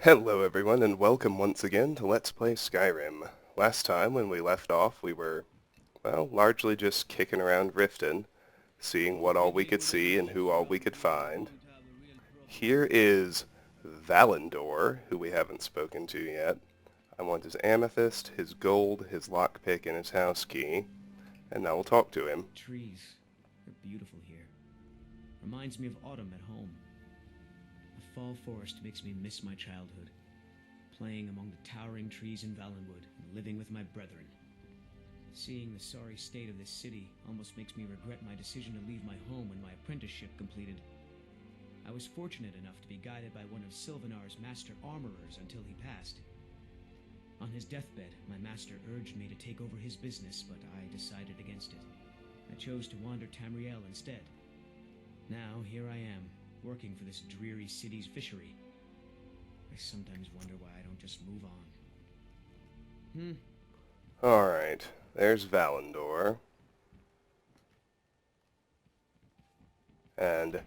Hello everyone, and welcome once again to Let's Play Skyrim. Last time, when we left off, we were, well, largely just kicking around Riften, seeing what all we could see and who all we could find. Here is Valendor, who we haven't spoken to yet. I want his amethyst, his gold, his lockpick, and his house key, and now we'll talk to him. Trees. They're beautiful here. Reminds me of autumn at home. The fall forest makes me miss my childhood. Playing among the towering trees in Valenwood and living with my brethren. Seeing the sorry state of this city almost makes me regret my decision to leave my home when my apprenticeship completed. I was fortunate enough to be guided by one of Sylvanar's master armorers until he passed. On his deathbed, my master urged me to take over his business, but I decided against it. I chose to wander Tamriel instead. Now, here I am, working for this dreary city's fishery. I sometimes wonder why I don't just move on. Alright, there's Valendor. And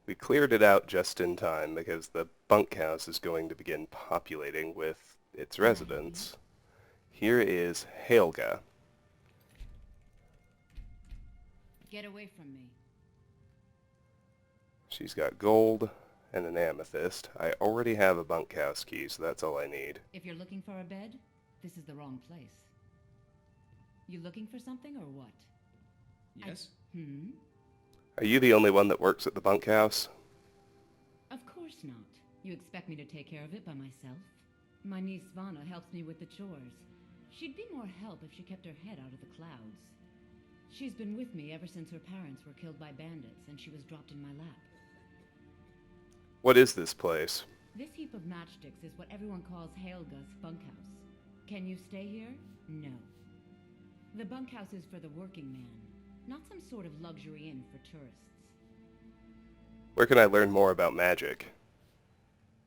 we cleared it out just in time because the bunkhouse is going to begin populating with its residents. Here is Helga. Get away from me. She's got gold and an amethyst. I already have a bunkhouse key, so that's all I need. If you're looking for a bed, this is the wrong place. You looking for something or what? Yes? Are you the only one that works at the bunkhouse? Of course not. You expect me to take care of it by myself? My niece Svana helps me with the chores. She'd be more help if she kept her head out of the clouds. She's been with me ever since her parents were killed by bandits and she was dropped in my lap. What is this place? This heap of matchsticks is what everyone calls Helga's bunkhouse. Can you stay here? No. The bunkhouse is for the working man, not some sort of luxury inn for tourists. Where can I learn more about magic?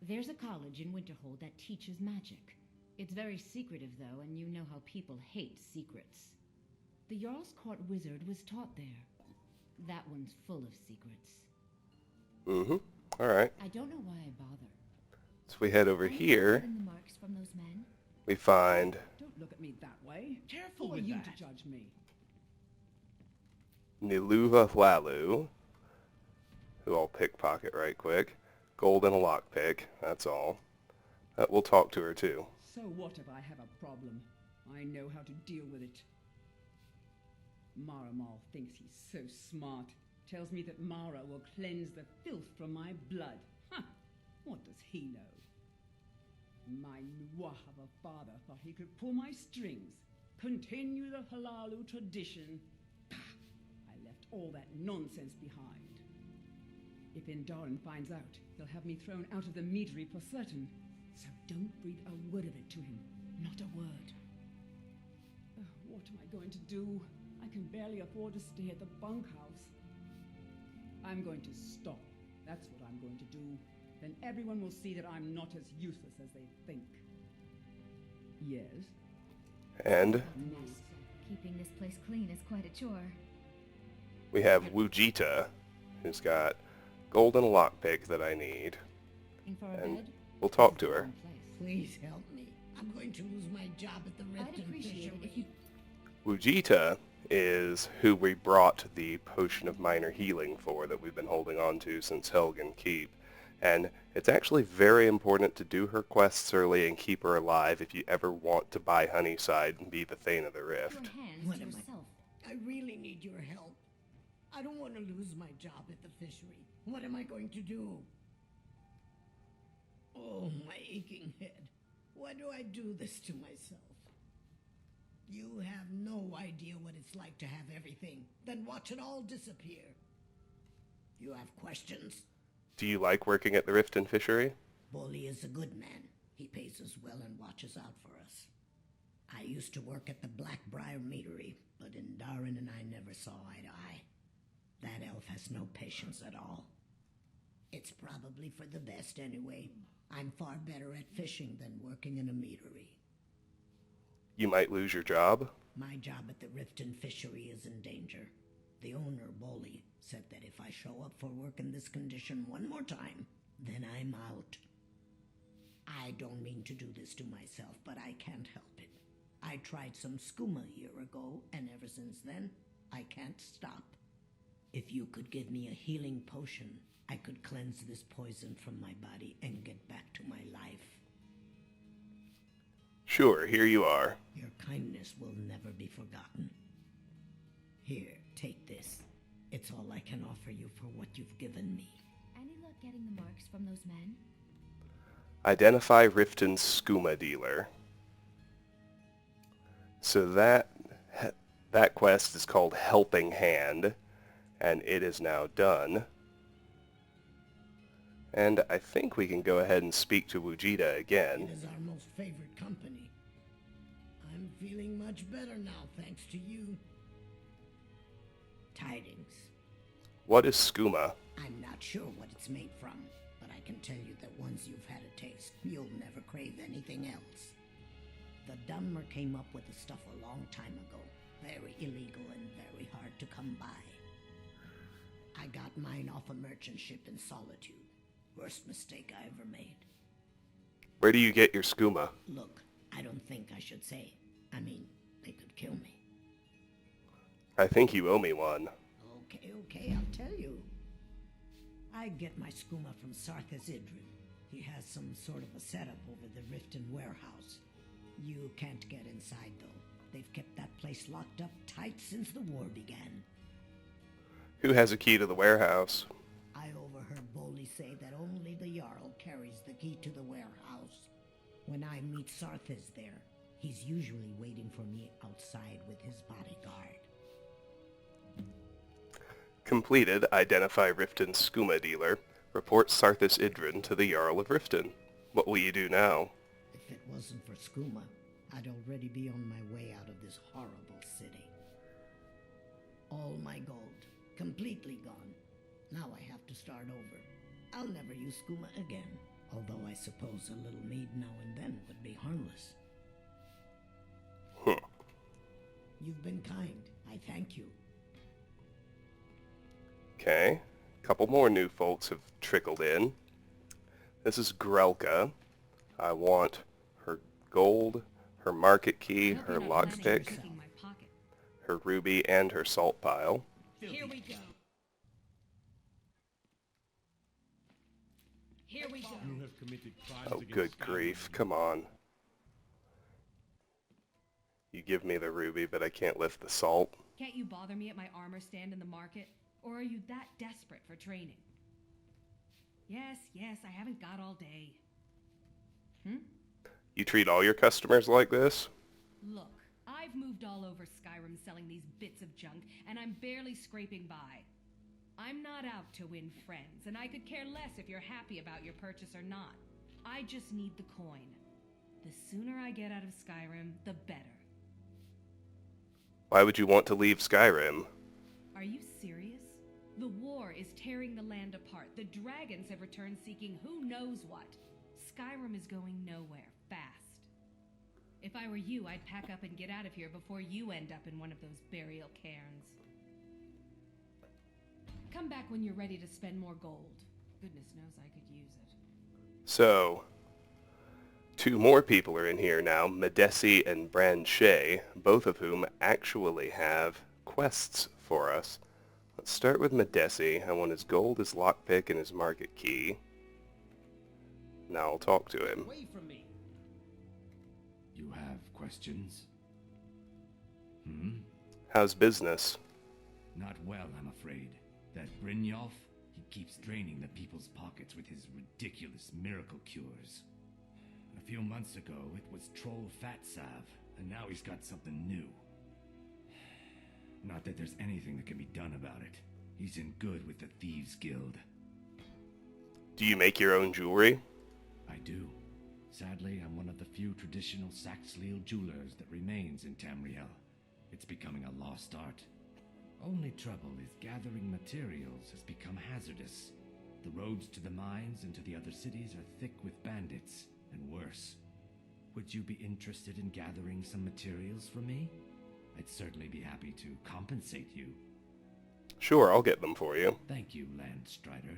There's a college in Winterhold that teaches magic. It's very secretive, though, and you know how people hate secrets. The Jarl's Court wizard was taught there. That one's full of secrets. Alright. I don't know why I bother. So we head over here. The marks from those men? We find Don't look at me that way. Careful Who are with you that. to judge me? Niluva Hlalu, who I'll pickpocket right quick. Gold and a lockpick, that's all. We'll talk to her too. So what if I have a problem? I know how to deal with it. Maramal thinks he's so smart. Tells me that Mara will cleanse the filth from my blood. Huh! What does he know? My Nwah of a father thought he could pull my strings. Continue the Halalu tradition. Pah! I left all that nonsense behind. If Indarin finds out, he'll have me thrown out of the meadery for certain. So don't breathe a word of it to him. Not a word. What am I going to do? I can barely afford to stay at the bunkhouse. I'm going to stop. That's what I'm going to do. Then everyone will see that I'm not as useless as they think. Yes? And Yes. Keeping this place clean is quite a chore. we have Wujita, who's got gold and a lockpick that I need. Looking for a And bed? we'll talk This is to the her. wrong place. Please help me. I'm going to lose my job at the I'd Riften appreciate it if you... Fishery. Wujita is who we brought the Potion of Minor Healing for that we've been holding on to since Helgen Keep. And it's actually very important to do her quests early and keep her alive if you ever want to buy Honeyside and be the Thane of the Rift. Your hands What to am I- yourself. I really need your help. I don't want to lose my job at the fishery. What am I going to do? Oh, my aching head. Why do I do this to myself? You have no idea what it's like to have everything, then watch it all disappear. You have questions? Do you like working at the Riften Fishery? Bolly is a good man. He pays us well and watches out for us. I used to work at the Blackbriar Meadery, but Indarin and I never saw eye to eye. That elf has no patience at all. It's probably for the best anyway. I'm far better at fishing than working in a meadery. You might lose your job? My job at the Riften Fishery is in danger. The owner, Bolly, said that if I show up for work in this condition one more time, then I'm out. don't mean to do this to myself, but I can't help it. I tried some skooma a year ago, and ever since then, I can't stop. If you could give me a healing potion, I could cleanse this poison from my body and get back to my life. Sure, here you are. Your kindness will never be forgotten. Here, take this. It's all I can offer you for what you've given me. Any luck getting the marks from those men? Identify Riften's skooma dealer. So that quest is called Helping Hand, and it is now done. And I think we can go ahead and speak to Wujita again. It is our most favorite company. I'm feeling much better now, thanks to you. Tidings. What is skooma? I'm not sure what it's made from, but I can tell you that once you've had a taste, you'll never crave anything else. The Dunmer came up with the stuff a long time ago. Very illegal and very hard to come by. I got mine off a merchant ship in Solitude. Worst mistake I ever made. Where do you get your skooma? Look, I don't think I should say. I mean, they could kill me. I think you owe me one. Okay, I'll tell you. I get my skooma from Sarthas Idrin. He has some sort of a setup over the Riften warehouse. You can't get inside, though. They've kept that place locked up tight since the war began. Who has a key to the warehouse? I overheard Boley say that only the Jarl carries the key to the warehouse. When I meet Sarthas there, he's usually waiting for me outside with his bodyguard. Completed. Identify Riften's skooma dealer. Report Sarthas Idrin to the Jarl of Riften. What will you do now? If it wasn't for skooma, I'd already be on my way out of this horrible city. All my gold, completely gone. Now I have to start over. I'll never use skooma again, although I suppose a little mead now and then would be harmless. You've been kind. I thank you. Okay. A couple more new folks have trickled in. This is Grelka. I want her gold, her market key, her lockpick, her ruby, and her salt pile. Here we go. Here we go. You have committed crimes Oh, against good Skyrim. grief. Come on. You give me the ruby, but I can't lift the salt. Can't you bother me at my armor stand in the market? Or are you that desperate for training? Yes, I haven't got all day. You treat all your customers like this? Look, I've moved all over Skyrim selling these bits of junk, and I'm barely scraping by. I'm not out to win friends, and I could care less if you're happy about your purchase or not. I just need the coin. The sooner I get out of Skyrim, the better. Why would you want to leave Skyrim? Are you serious? The war is tearing the land apart. The dragons have returned seeking who knows what. Skyrim is going nowhere, fast. If I were you, I'd pack up and get out of here before you end up in one of those burial cairns. Come back when you're ready to spend more gold. Goodness knows I could use it. So, two more people are in here now, Medesi and Branche, both of whom actually have quests for us. Let's start with Medesi. I want his gold, his lockpick, and his market key. Now I'll talk to him. Away from me. You have questions? How's business? Not well, I'm afraid. That Brynjolf, he keeps draining the people's pockets with his ridiculous miracle cures. A few months ago, it was Troll Fat Salve, and now he's got something new. Not that there's anything that can be done about it. He's in good with the Thieves Guild. Do you make your own jewelry? I do. Sadly, I'm one of the few traditional Saxhleel jewelers that remains in Tamriel. It's becoming a lost art. Only trouble is gathering materials has become hazardous. The roads to the mines and to the other cities are thick with bandits, and worse. Would you be interested in gathering some materials for me? I'd certainly be happy to compensate you. Sure, I'll get them for you. Thank you, Landstrider.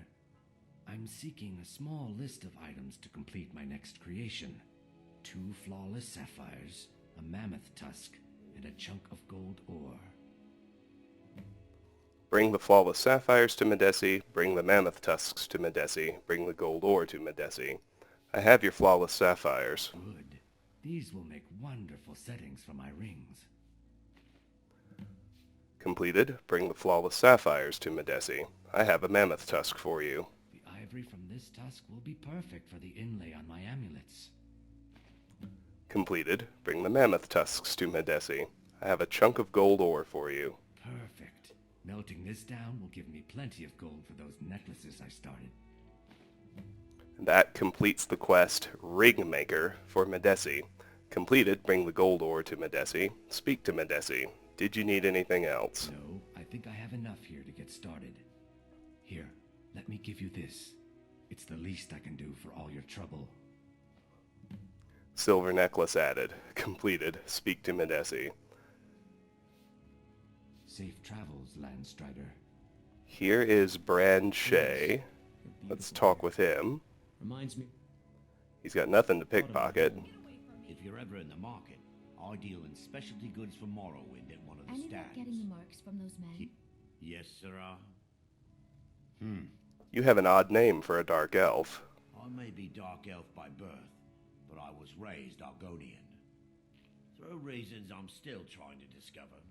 I'm seeking a small list of items to complete my next creation. 2 flawless sapphires, a mammoth tusk, and a chunk of gold ore. Bring the flawless sapphires to Medesi, bring the mammoth tusks to Medesi, bring the gold ore to Medesi. I have your flawless sapphires. Good. These will make wonderful settings for my rings. Completed. Bring the flawless sapphires to Medesi. I have a mammoth tusk for you. The ivory from this tusk will be perfect for the inlay on my amulets. Completed. Bring the mammoth tusks to Medesi. I have a chunk of gold ore for you. Perfect. Melting this down will give me plenty of gold for those necklaces I started. That completes the quest Ring Maker for Medesi. Completed. Bring the gold ore to Medesi. Speak to Medesi. Did you need anything else? No, I think I have enough here to get started. Here, let me give you this. It's the least I can do for all your trouble. Silver necklace added. Completed. Speak to Medesi. Safe travels, Landstrider. Here is Brand Shay. Let's talk with him. Reminds me. He's got nothing to pickpocket. If you're ever in the market, I deal in specialty goods from Morrowind at one of the Any luck stands. getting the marks from those men? Yes, sirrah. You have an odd name for a dark elf. I may be dark elf by birth, but I was raised Argonian. Through reasons I'm still trying to discover,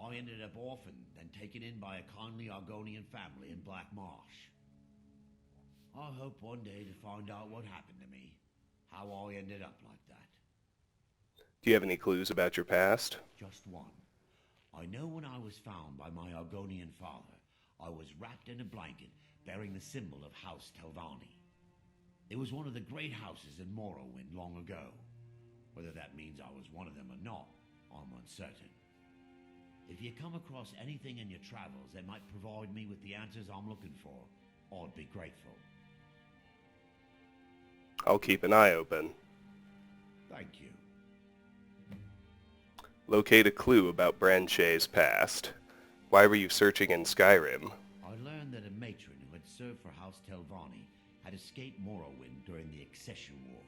I ended up orphaned, then taken in by a kindly Argonian family in Black Marsh. I hope one day to find out what happened to me, how I ended up like that. Do you have any clues about your past? Just one. I know when I was found by my Argonian father, I was wrapped in a blanket bearing the symbol of House Telvanni. It was one of the great houses in Morrowind long ago. Whether that means I was one of them or not, I'm uncertain. If you come across anything in your travels that might provide me with the answers I'm looking for, I'd be grateful. I'll keep an eye open. Thank you. Locate a clue about Brand Shay's past. Why were you searching in Skyrim? I learned that a matron who had served for House Telvanni had escaped Morrowind during the Accession War.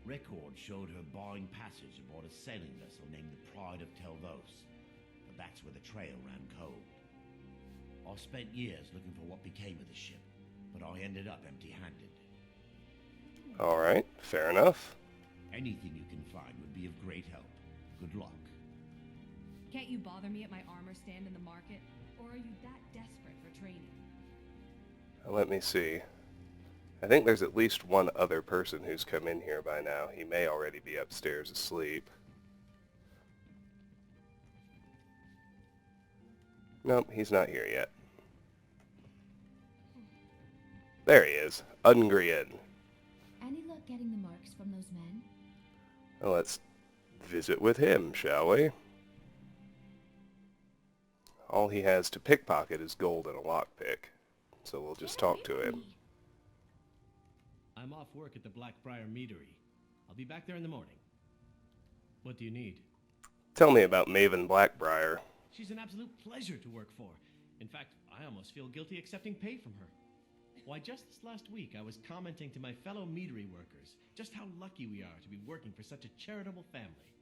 Records showed her buying passage aboard a sailing vessel named the Pride of Telvos, but that's where the trail ran cold. I spent years looking for what became of the ship, but I ended up empty-handed. Alright, fair enough. Anything you can find would be of great help. Good luck. Can't you bother me at my armor stand in the market? Or are you that desperate for training? Let me see. I think there's at least one other person who's come in here by now. He may already be upstairs asleep. Nope, he's not here yet. There he is, Ungrian. Any luck getting the marks from those men? Well, let's visit with him, shall we? All he has to pickpocket is gold and a lockpick, so we'll just talk to him. I'm off work at the Blackbriar Meadery. I'll be back there in the morning. What do you need? Tell me about Maven Blackbriar. She's an absolute pleasure to work for. In fact, I almost feel guilty accepting pay from her. Why, just this last week I was commenting to my fellow meadery workers just how lucky we are to be working for such a charitable family.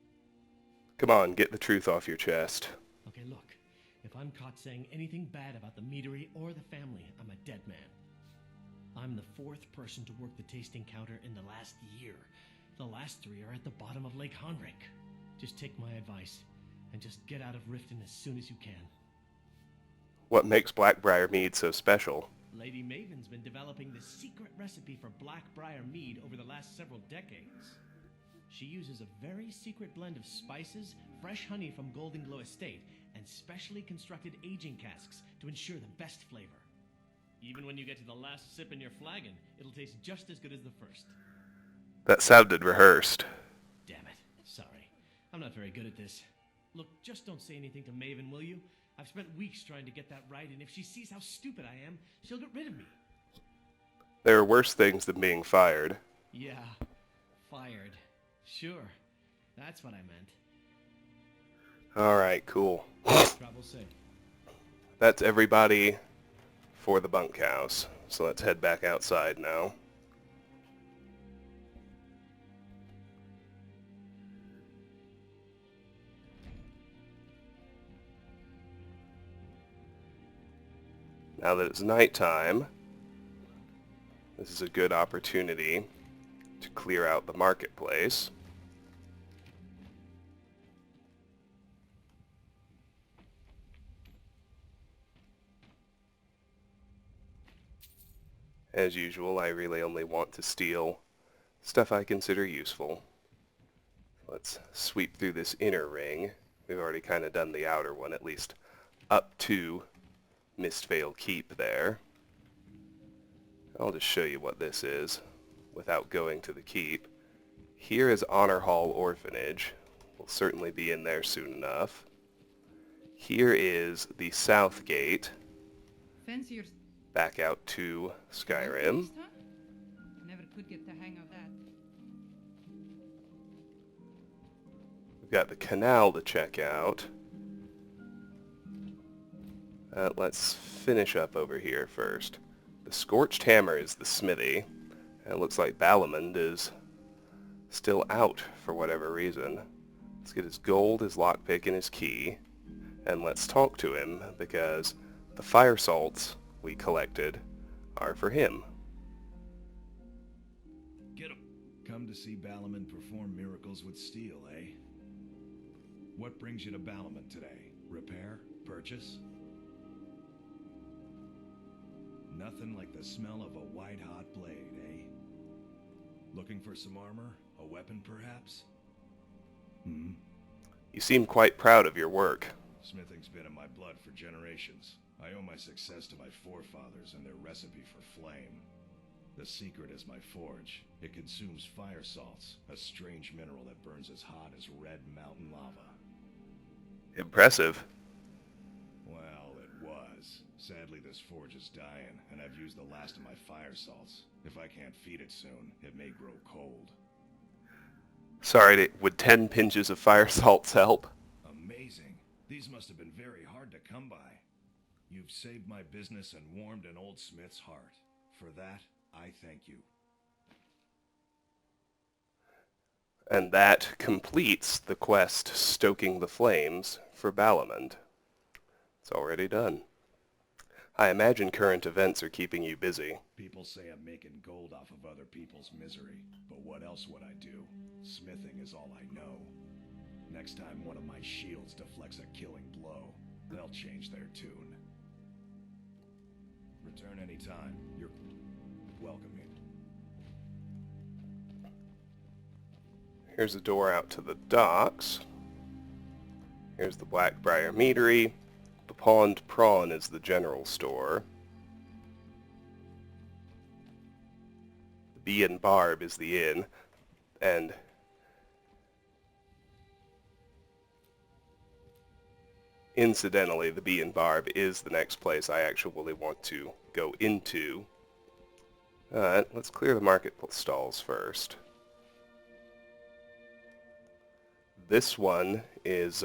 Come on, get the truth off your chest. Okay, look. If I'm caught saying anything bad about the meadery or the family, I'm a dead man. I'm the 4th person to work the tasting counter in the last year. The last 3 are at the bottom of Lake Honrick. Just take my advice and just get out of Riften as soon as you can. What makes Blackbriar mead so special? Lady Maven's been developing the secret recipe for Blackbriar mead over the last several decades. She uses a very secret blend of spices, fresh honey from Golden Glow Estate, and specially constructed aging casks to ensure the best flavor. Even when you get to the last sip in your flagon, it'll taste just as good as the first. That sounded rehearsed. Damn it. Sorry. I'm not very good at this. Look, just don't say anything to Maven, will you? I've spent weeks trying to get that right, and if she sees how stupid I am, she'll get rid of me. There are worse things than being fired. Yeah. Fired. Sure. That's what I meant. Alright, cool. Travel safe. That's everybody for the bunkhouse. So let's head back outside now. Now that it's nighttime, this is a good opportunity to clear out the marketplace. As usual, I really only want to steal stuff I consider useful. Let's sweep through this inner ring. We've already kind of done the outer one, at least up to Mistvale Keep there. I'll just show you what this is without going to the keep. Here is Honor Hall Orphanage. We'll certainly be in there soon enough. Here is the South Gate. Fanciers. Back out to Skyrim. Never could get the hang of that. We've got the canal to check out. Let's finish up over here first. The Scorched Hammer is the smithy. And it looks like Balamond is still out for whatever reason. Let's get his gold, his lockpick, and his key. And let's talk to him, because the fire salts we collected are for him. Get him. Come to see Balamond perform miracles with steel, eh? What brings you to Balamond today? Repair? Purchase? Nothing like the smell of a white-hot blade, eh? Looking for some armor? A weapon, perhaps? You seem quite proud of your work. Smithing's been in my blood for generations. I owe my success to my forefathers and their recipe for flame. The secret is my forge. It consumes fire salts, a strange mineral that burns as hot as red mountain lava. Impressive. Well, it was. Sadly, this forge is dying, and I've used the last of my fire salts. If I can't feed it soon, it may grow cold. Sorry, would 10 pinches of fire salts help? Amazing. These must have been very hard to come by. You've saved my business and warmed an old smith's heart. For that, I thank you. And that completes the quest Stoking the Flames for Balamond. It's already done. I imagine current events are keeping you busy. People say I'm making gold off of other people's misery, but what else would I do? Smithing is all I know. Next time one of my shields deflects a killing blow, they'll change their tune. Return anytime. You're welcome here. Here's a door out to the docks. Here's the Blackbriar Meadery. The Pond Prawn is the general store. The Bee and Barb is the inn. And incidentally, the Bee and Barb is the next place I actually want to go into. Alright, let's clear the market stalls first. This one is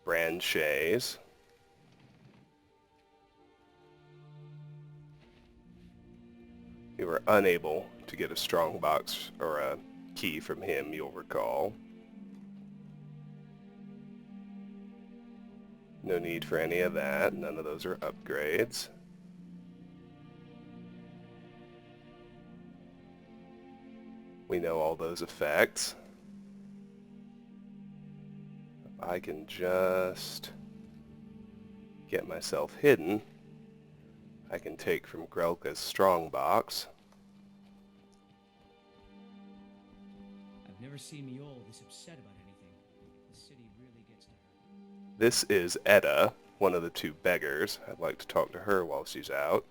Brand Shays. We were unable to get a strong box or a key from him, you'll recall. No need for any of that. None of those are upgrades. We know all those effects. If I can just get myself hidden, I can take from Grelka's strongbox. I've never seen Miol this upset about anything. The city really gets to her. This is Etta, one of the two beggars. I'd like to talk to her while she's out.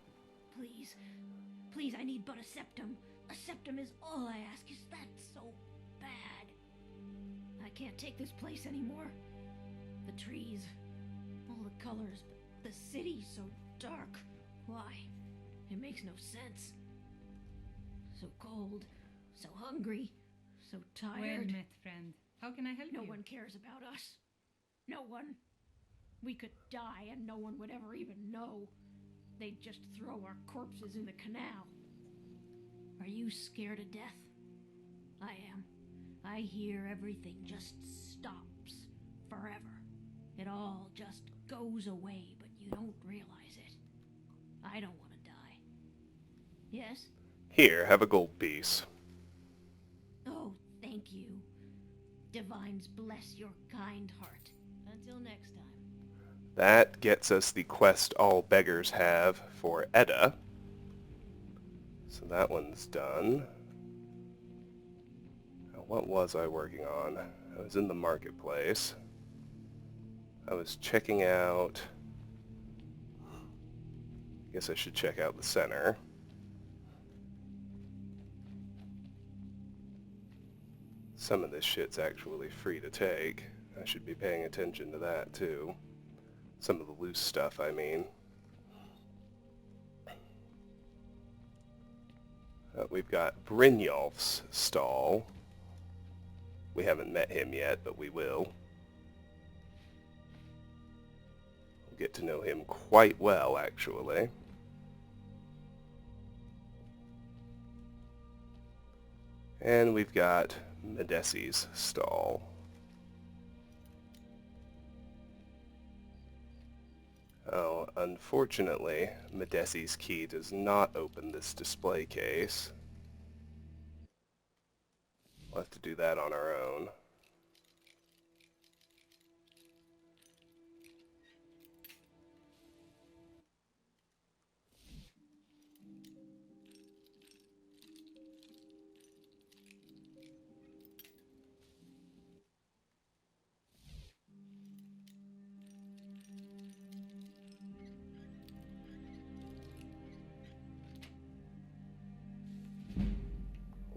Please, please, I need but a septum. A septum is all I ask. Is that so bad? I can't take this place anymore. The trees, all the colors, but the city so dark. Why? It makes no sense. So cold, so hungry, so tired. Well met, friend. How can I help No you? one cares about us. No one. We could die and no one would ever even know. They'd just throw our corpses in the canal. Are you scared of death? I am. I hear everything just stops forever. It all just goes away, but you don't realize it. I don't want to die. Yes? Here, have a gold piece. Oh, thank you. Divines bless your kind heart. Until next time. That gets us the quest all beggars have for Edda. So that one's done. Now, what was I working on? I was in the marketplace. I was checking out... I guess I should check out the center. Some of this shit's actually free to take. I should be paying attention to that too. Some of the loose stuff, I mean. We've got Brynjolf's stall. We haven't met him yet, but we will. We'll get to know him quite well, actually. And we've got Medesi's stall. Oh, unfortunately, Medesi's key does not open this display case. We'll have to do that on our own.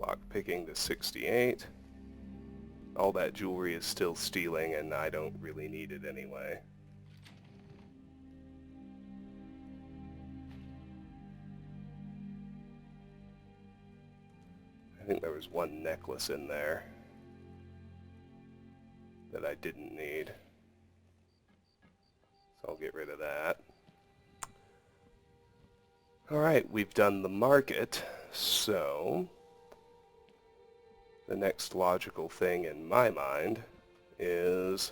Lockpicking to 68. All that jewelry is still stealing, and I don't really need it anyway. I think there was one necklace in there that I didn't need. So I'll get rid of that. Alright, we've done the market, so the next logical thing in my mind is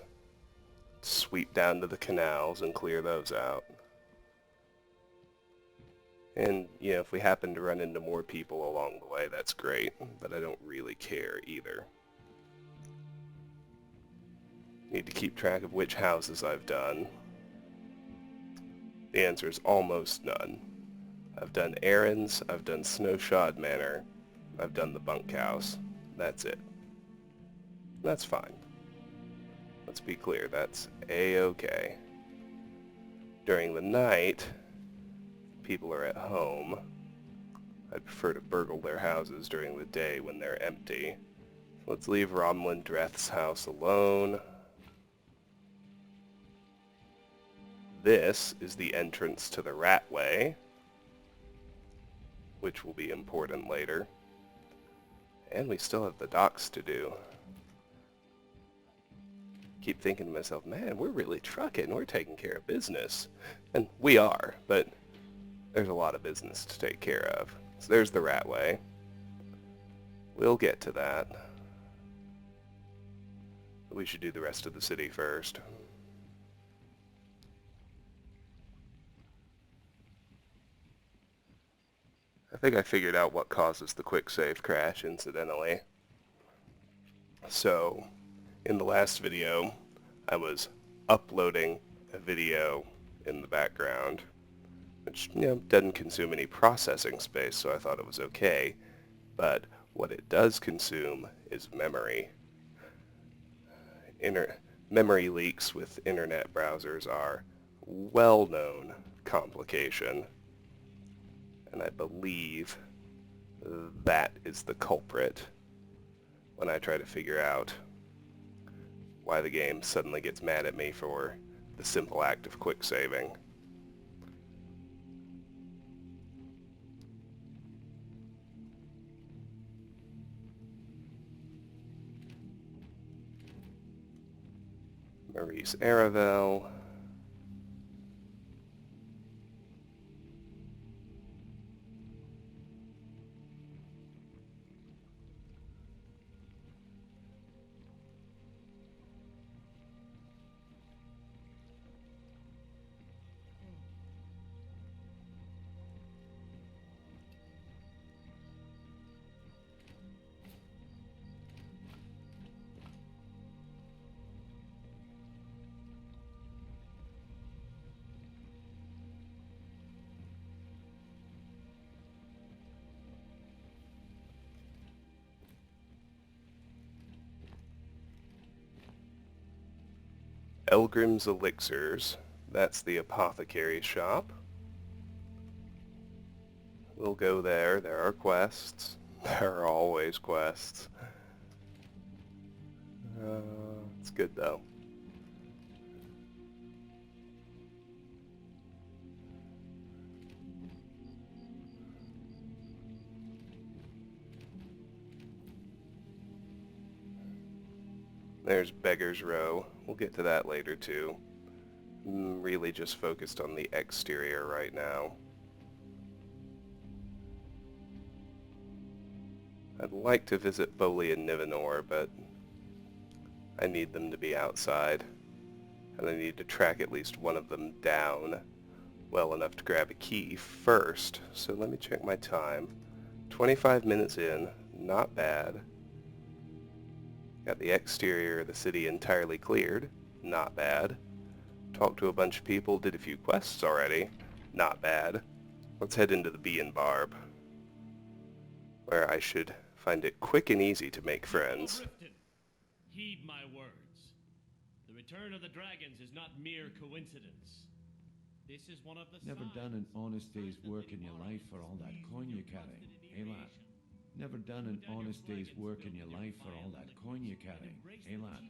sweep down to the canals and clear those out. And, you know, if we happen to run into more people along the way, that's great, but I don't really care either. Need to keep track of which houses I've done. The answer is almost none. I've done errands, I've done Snowshod Manor, I've done the bunkhouse. That's it. That's fine. Let's be clear, that's A-okay. During the night, people are at home. I'd prefer to burgle their houses during the day when they're empty. Let's leave Romlin Dreth's house alone. This is the entrance to the Ratway, which will be important later. And we still have the docks to do. Keep thinking to myself, man, we're really trucking. We're taking care of business. And we are, but there's a lot of business to take care of. So there's the Ratway. We'll get to that. We should do the rest of the city first. I think I figured out what causes the quick save crash, incidentally. So, in the last video, I was uploading a video in the background, which, you know, doesn't consume any processing space, so I thought it was okay. But what it does consume is memory. Memory leaks with internet browsers are well-known complication. And I believe that is the culprit when I try to figure out why the game suddenly gets mad at me for the simple act of quick saving. Maurice Aravel. Elgrim's Elixirs. That's the apothecary shop. We'll go there. There are quests. There are always quests. It's good though. There's Beggar's Row. We'll get to that later too. I'm really just focused on the exterior right now. I'd like to visit Boli and Nivenor, but I need them to be outside. And I need to track at least one of them down well enough to grab a key first. So let me check my time. 25 minutes in, not bad. Got the exterior of the city entirely cleared, not bad. Talked to a bunch of people, did a few quests already, not bad. Let's head into the Bee and Barb, where I should find it quick and easy to make friends. Heed my words. The return of the dragons is not mere coincidence. This is one of the Never done an honest day's work in your life for all that coin you carry, eh lad? Never done an honest day's work in your life for all that coin you carry, eh lad?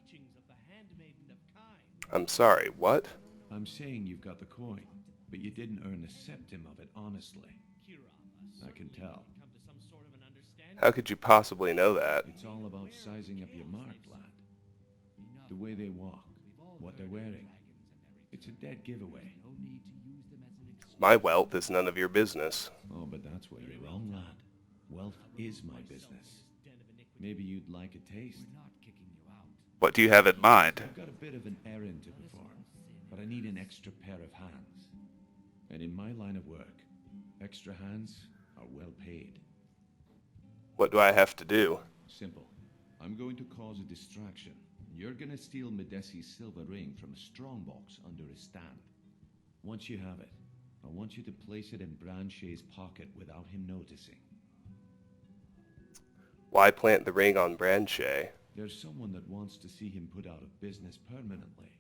I'm sorry, what? I'm saying you've got the coin, but you didn't earn a septim of it honestly. I can tell. How could you possibly know that? It's all about sizing up your mark, lad. The way they walk, what they're wearing. It's a dead giveaway. My wealth is none of your business. Oh, but that's where you're wrong, lad. Wealth is my business. Maybe you'd like a taste. What do you have in mind? I've got a bit of an errand to perform, but I need an extra pair of hands. And in my line of work, extra hands are well paid. What do I have to do? Simple. I'm going to cause a distraction. You're gonna steal Medesi's silver ring from a strongbox under his stand. Once you have it, I want you to place it in Branche's pocket without him noticing. Why plant the ring on Branche? There's someone that wants to see him put out of business permanently.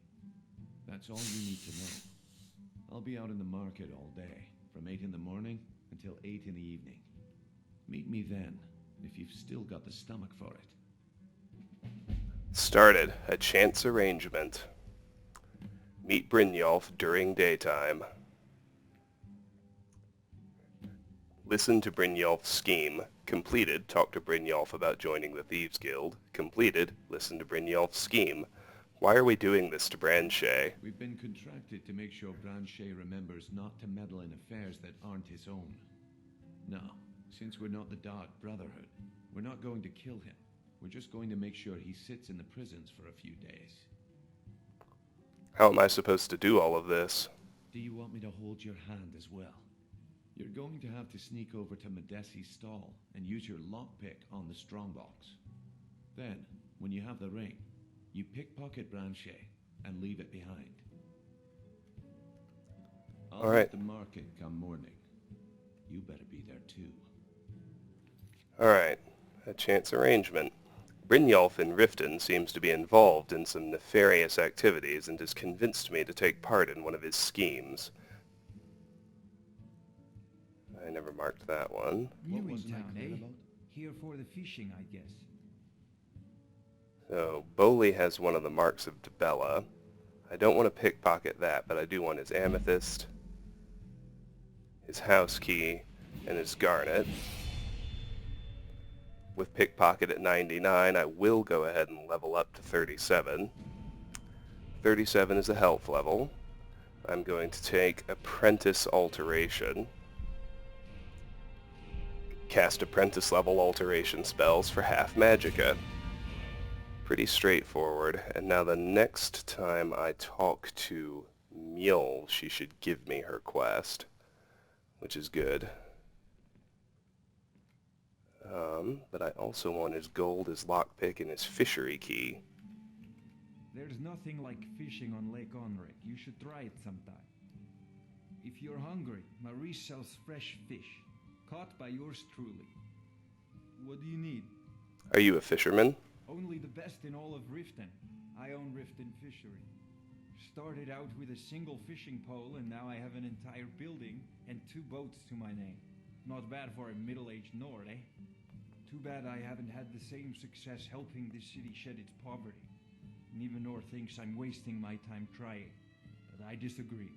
That's all you need to know. I'll be out in the market all day, from 8 in the morning until 8 in the evening. Meet me then, if you've still got the stomach for it. Started. A chance arrangement. Meet Brynjolf during daytime. Listen to Brynjolf's scheme. Completed. Talk to Brynjolf about joining the Thieves Guild. Completed. Listen to Brynjolf's scheme. Why are we doing this to Branche? We've been contracted to make sure Branche remembers not to meddle in affairs that aren't his own. Now, since we're not the Dark Brotherhood, we're not going to kill him. We're just going to make sure he sits in the prisons for a few days. How am I supposed to do all of this? Do you want me to hold your hand as well? You're going to have to sneak over to Medesi's stall and use your lockpick on the strongbox. Then, when you have the ring, you pickpocket Branche and leave it behind. I'll be at the market come morning. You better be there too. Alright, a chance arrangement. Brynjolf in Riften seems to be involved in some nefarious activities and has convinced me to take part in one of his schemes. I never marked that one. You in town, eh? Here for the fishing, I guess. So, Boli has one of the marks of Debella. I don't want to pickpocket that, but I do want his amethyst, his house key, and his garnet. With pickpocket at 99, I will go ahead and level up to 37. 37 is a health level. I'm going to take Apprentice Alteration. Cast Apprentice level alteration spells for half magicka. Pretty straightforward. And now the next time I talk to Mule, she should give me her quest, which is good. But I also want his gold, his lockpick, and his fishery key. There's nothing like fishing on Lake Onric. You should try it sometime. If you're hungry, Marie sells fresh fish, caught by yours truly. What do you need? Are you a fisherman? Only the best in all of Riften. I own Riften Fishery. Started out with a single fishing pole, and now I have an entire building and 2 boats to my name. Not bad for a middle-aged Nord, eh? Too bad I haven't had the same success helping this city shed its poverty. Nivenor thinks I'm wasting my time trying, but I disagree.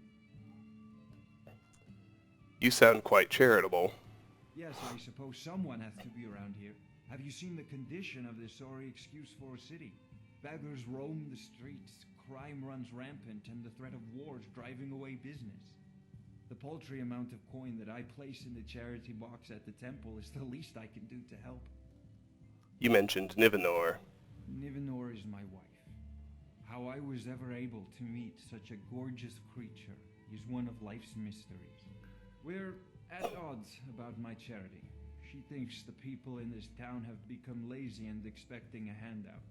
You sound quite charitable. Yes, I suppose someone has to be around here. Have you seen the condition of this sorry excuse for a city? Beggars roam the streets, crime runs rampant, and the threat of wars driving away business. The paltry amount of coin that I place in the charity box at the temple is the least I can do to help. You mentioned Nivenor. Nivenor is my wife. How I was ever able to meet such a gorgeous creature is one of life's mysteries. We're at odds about my charity. She thinks the people in this town have become lazy and expecting a handout.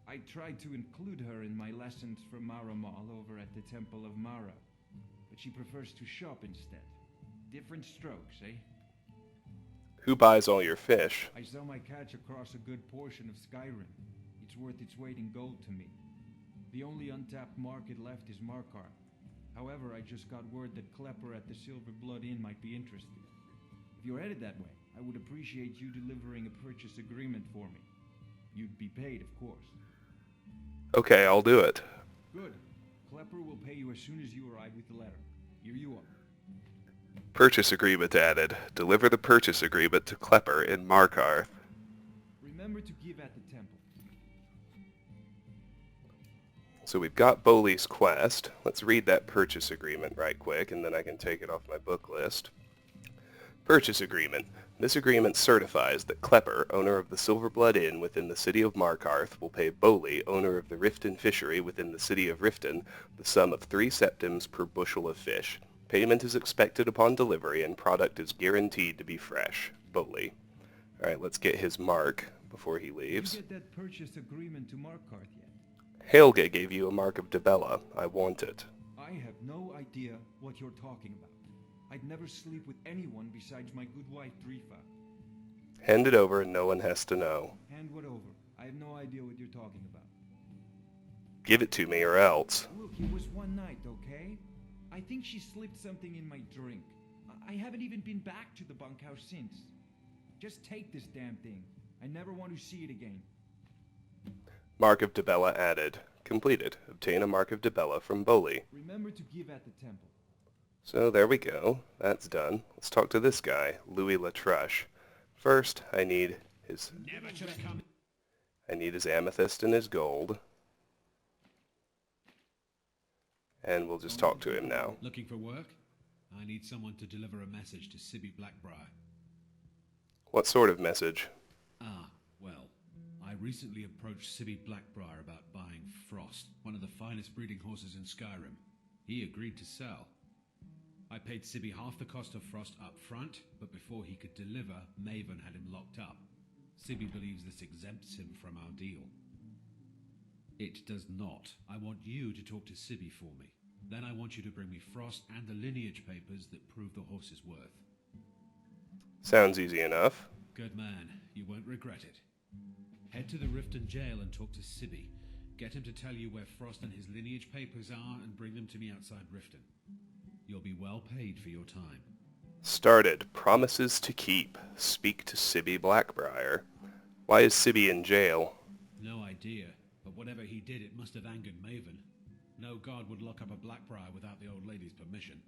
I tried to include her in my lessons from Maramal over at the Temple of Mara, but she prefers to shop instead. Different strokes, eh? Who buys all your fish? I sell my catch across a good portion of Skyrim. It's worth its weight in gold to me. The only untapped market left is Markarth. However, I just got word that Klepper at the Silver Blood Inn might be interested. If you're headed that way, I would appreciate you delivering a purchase agreement for me. You'd be paid, of course. Okay, I'll do it. Good. Klepper will pay you as soon as you arrive with the letter. Here you are. Purchase agreement added. Deliver the purchase agreement to Klepper in Markarth. Remember to give at the temple. So we've got Boley's quest. Let's read that purchase agreement right quick, and then I can take it off my book list. Purchase agreement. This agreement certifies that Klepper, owner of the Silverblood Inn within the city of Markarth, will pay Boley, owner of the Riften fishery within the city of Riften, the sum of 3 septims per bushel of fish. Payment is expected upon delivery, and product is guaranteed to be fresh. Boley. Alright, let's get his mark before he leaves. Did you get that purchase agreement to Markarth yet? Helge gave you a mark of Dibella. I want it. I have no idea what you're talking about. I'd never sleep with anyone besides my good wife, Drifa. Hand it over and no one has to know. Hand what over? I have no idea what you're talking about. Give it to me or else. Look, it was one night, okay? I think she slipped something in my drink. I haven't even been back to the bunkhouse since. Just take this damn thing. I never want to see it again. Mark of Dibella added. Completed. Obtain a mark of Dibella from Boley. Remember to give at the temple. So there we go. That's done. Let's talk to this guy, Louis Latruche. First, I need his amethyst and his gold. And we'll just talk to him now. Looking for work? I need someone to deliver a message to Sibby Blackbriar. What sort of message? Well, I recently approached Sibby Blackbriar about buying Frost, one of the finest breeding horses in Skyrim. He agreed to sell. I paid Sibby half the cost of Frost up front, but before he could deliver, Maven had him locked up. Sibby believes this exempts him from our deal. It does not. I want you to talk to Sibby for me. Then I want you to bring me Frost and the lineage papers that prove the horse's worth. Sounds easy enough. Good man. You won't regret it. Head to the Riften jail and talk to Sibby. Get him to tell you where Frost and his lineage papers are and bring them to me outside Riften. You'll be well paid for your time. Started. Promises to keep. Speak to Sibby Blackbriar. Why is Sibby in jail? No idea, but whatever he did, it must have angered Maven. No god would lock up a Blackbriar without the old lady's permission.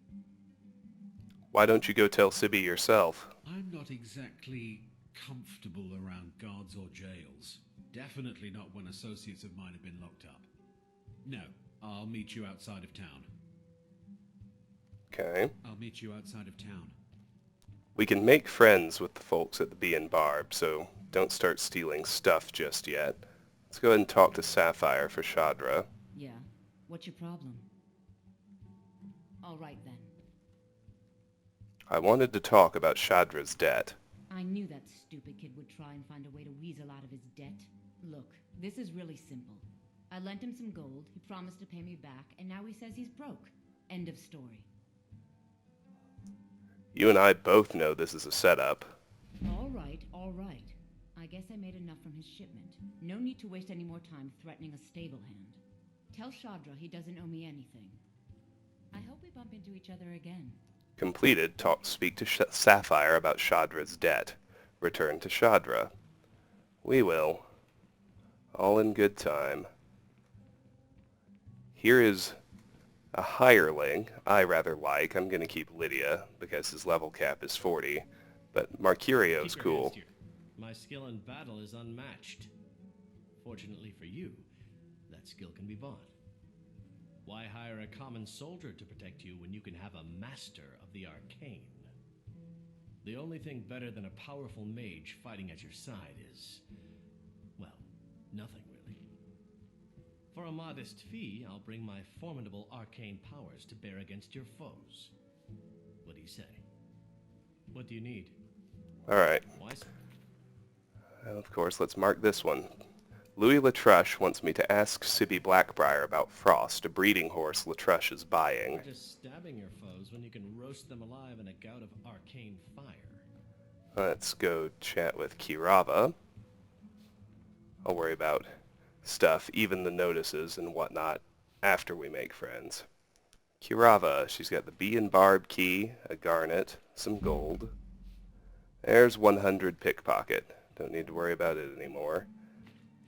Why don't you go tell Sibby yourself? I'm not exactly comfortable around guards or jails. Definitely not when associates of mine have been locked up. No, I'll meet you outside of town. Okay. I'll meet you outside of town. We can make friends with the folks at the Bee and Barb, so don't start stealing stuff just yet. Let's go ahead and talk to Sapphire for Shadra. Yeah? What's your problem? All right, then. I wanted to talk about Shadra's debt. I knew that stupid kid would try and find a way to weasel out of his debt. Look, this is really simple. I lent him some gold, he promised to pay me back, and now he says he's broke. End of story. You and I both know this is a setup. All right, all right. I guess I made enough from his shipment. No need to waste any more time threatening a stable hand. Tell Shadra he doesn't owe me anything. I hope we bump into each other again. Completed. Speak to Sapphire about Shadra's debt. Return to Shadra. We will. All in good time. Here is a hireling I rather like. I'm going to keep Lydia because his level cap is 40. But Mercurio's Keep your hands cool. to your- My skill in battle is unmatched. Fortunately for you, that skill can be bought. Why hire a common soldier to protect you when you can have a master of the arcane? The only thing better than a powerful mage fighting at your side is, well, nothing really. For a modest fee, I'll bring my formidable arcane powers to bear against your foes. What do you say? What do you need? Alright. Wise? Of course, let's mark this one. Louis Latruche wants me to ask Sibby Blackbriar about Frost, a breeding horse Latruche is buying. You're just stabbing your foes when you can roast them alive in a gout of arcane fire. Let's go chat with Kirava. I'll worry about stuff, even the notices and whatnot, after we make friends. Kirava, she's got the Bee and Barb key, a garnet, some gold. There's 100 pickpocket. Don't need to worry about it anymore.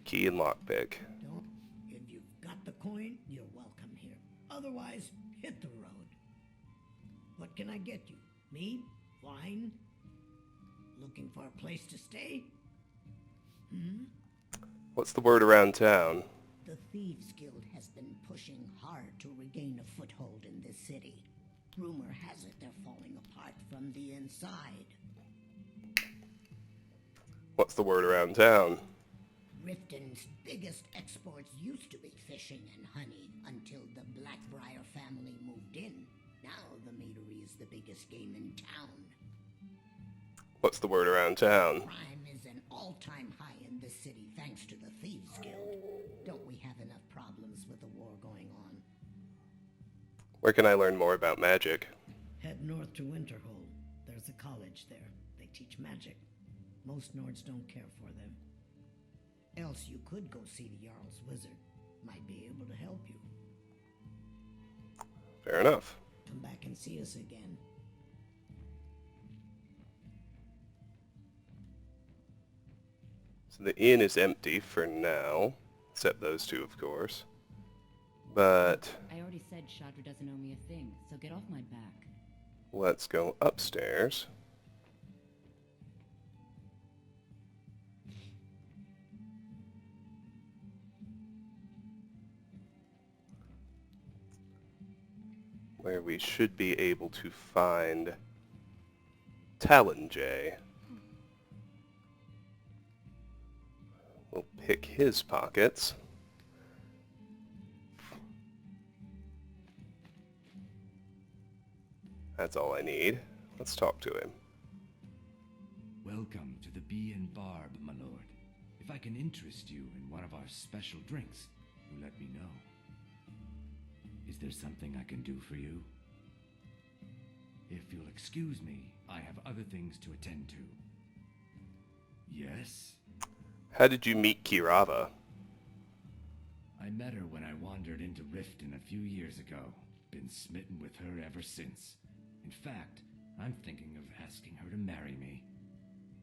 Key and lockpick. Don't. If you've got the coin, you're welcome here. Otherwise, hit the road. What can I get you? Meat? Wine? Looking for a place to stay? What's the word around town? The Thieves Guild has been pushing hard to regain a foothold in this city. Rumor has it they're falling apart from the inside. What's the word around town? Riften's biggest exports used to be fishing and honey until the Blackbriar family moved in. Now the meadery is the biggest game in town. What's the word around town? Crime is an all-time high in this city thanks to the Thieves Guild. Don't we have enough problems with the war going on? Where can I learn more about magic? Head north to Winterhold. There's a college there. They teach magic. Most Nords don't care for them. Else you could go see the Jarl's wizard. Might be able to help you. Fair enough. Come back and see us again. So the inn is empty for now, except those two, of course. But I already said Shadra doesn't owe me a thing, so get off my back. let's go upstairs. Where we should be able to find Talonjay. We'll pick his pockets. That's all I need. Let's talk to him. Welcome to the Bee and Barb, my lord. If I can interest you in one of our special drinks, you let me know. Is there something I can do for you? If you'll excuse me, I have other things to attend to. Yes? How did you meet Kirava? I met her when I wandered into Riften a few years ago. Been smitten with her ever since. In fact, I'm thinking of asking her to marry me.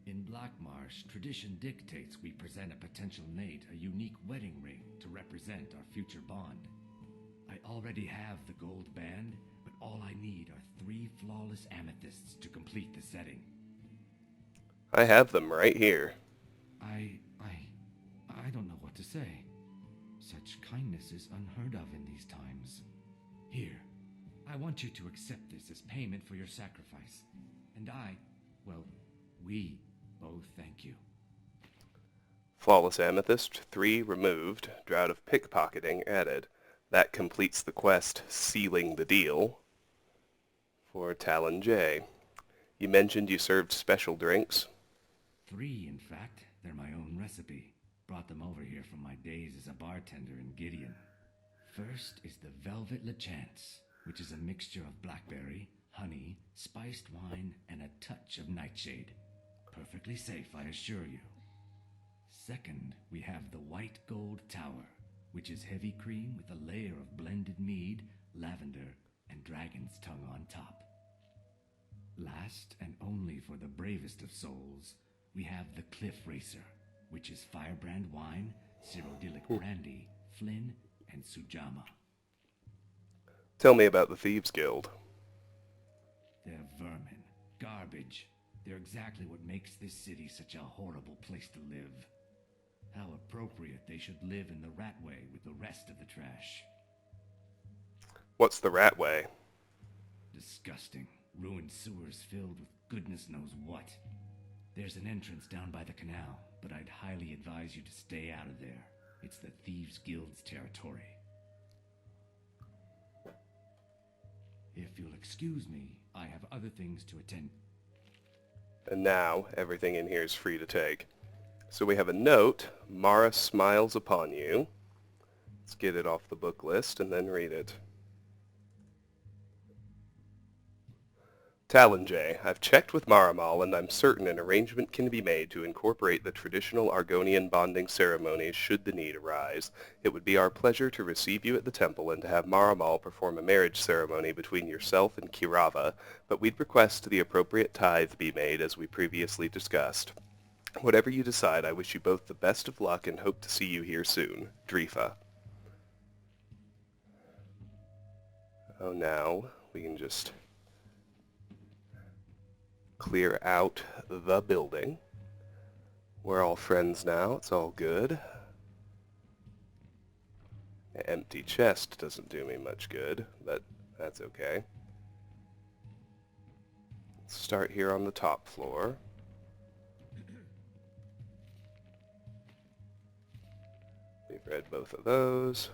In Blackmarsh, tradition dictates we present a potential mate a unique wedding ring to represent our future bond. I already have the gold band, but all I need are 3 flawless amethysts to complete the setting. I have them right here. I don't know what to say. Such kindness is unheard of in these times. Here, I want you to accept this as payment for your sacrifice. And we both thank you. Flawless Amethyst, 3 removed. Drought of Pickpocketing added. That completes the quest Sealing the Deal for Talonjay. You mentioned you served special drinks. 3, in fact. They're my own recipe. Brought them over here from my days as a bartender in Gideon. First is the Velvet Lachance, which is a mixture of blackberry, honey, spiced wine, and a touch of nightshade. Perfectly safe, I assure you. Second, we have the White Gold Tower, which is heavy cream with a layer of blended mead, lavender, and dragon's tongue on top. Last and only for the bravest of souls, we have the Cliff Racer, which is firebrand wine, cyrodiilic brandy, flynn, and sujama. Tell me about the Thieves Guild. They're vermin, garbage. They're exactly what makes this city such a horrible place to live. How appropriate they should live in the Ratway with the rest of the trash. What's the Ratway? Disgusting. Ruined sewers filled with goodness knows what. There's an entrance down by the canal, but I'd highly advise you to stay out of there. It's the Thieves Guild's territory. If you'll excuse me, I have other things to attend. And now, everything in here is free to take. So we have a note, Mara smiles upon you. Let's get it off the book list and then read it. Talonjay, I've checked with Maramal and I'm certain an arrangement can be made to incorporate the traditional Argonian bonding ceremonies should the need arise. It would be our pleasure to receive you at the temple and to have Maramal perform a marriage ceremony between yourself and Kirava, but we'd request the appropriate tithe be made as we previously discussed. Whatever you decide, I wish you both the best of luck and hope to see you here soon. Drifa. Oh, now we can just clear out the building. We're all friends now. It's all good. An empty chest doesn't do me much good, but that's okay. Let's start here on the top floor. We've read both of those.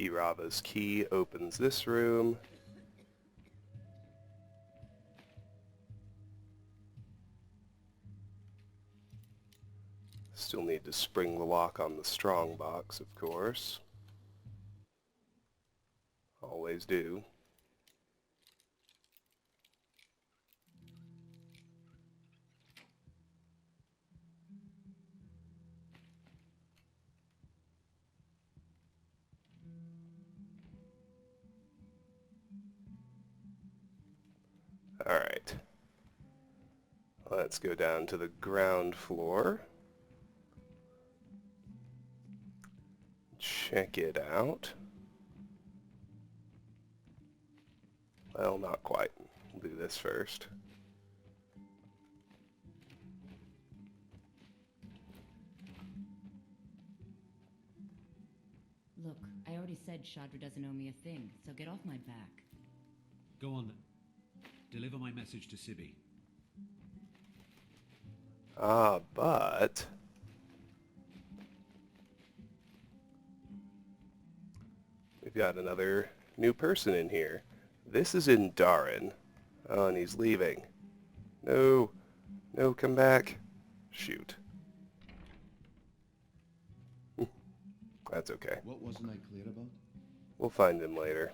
Kirava's key opens this room. Still need to spring the lock on the strong box, of course. Always do. Alright. Let's go down to the ground floor. Check it out. Well, not quite. We'll do this first. Look, I already said Shadra doesn't owe me a thing, so get off my back. Go on then. Deliver my message to Sibi. Ah, but we've got another new person in here. This is Indarin. Oh, and he's leaving. No. No, come back. Shoot. That's okay. What wasn't I clear about? We'll find him later.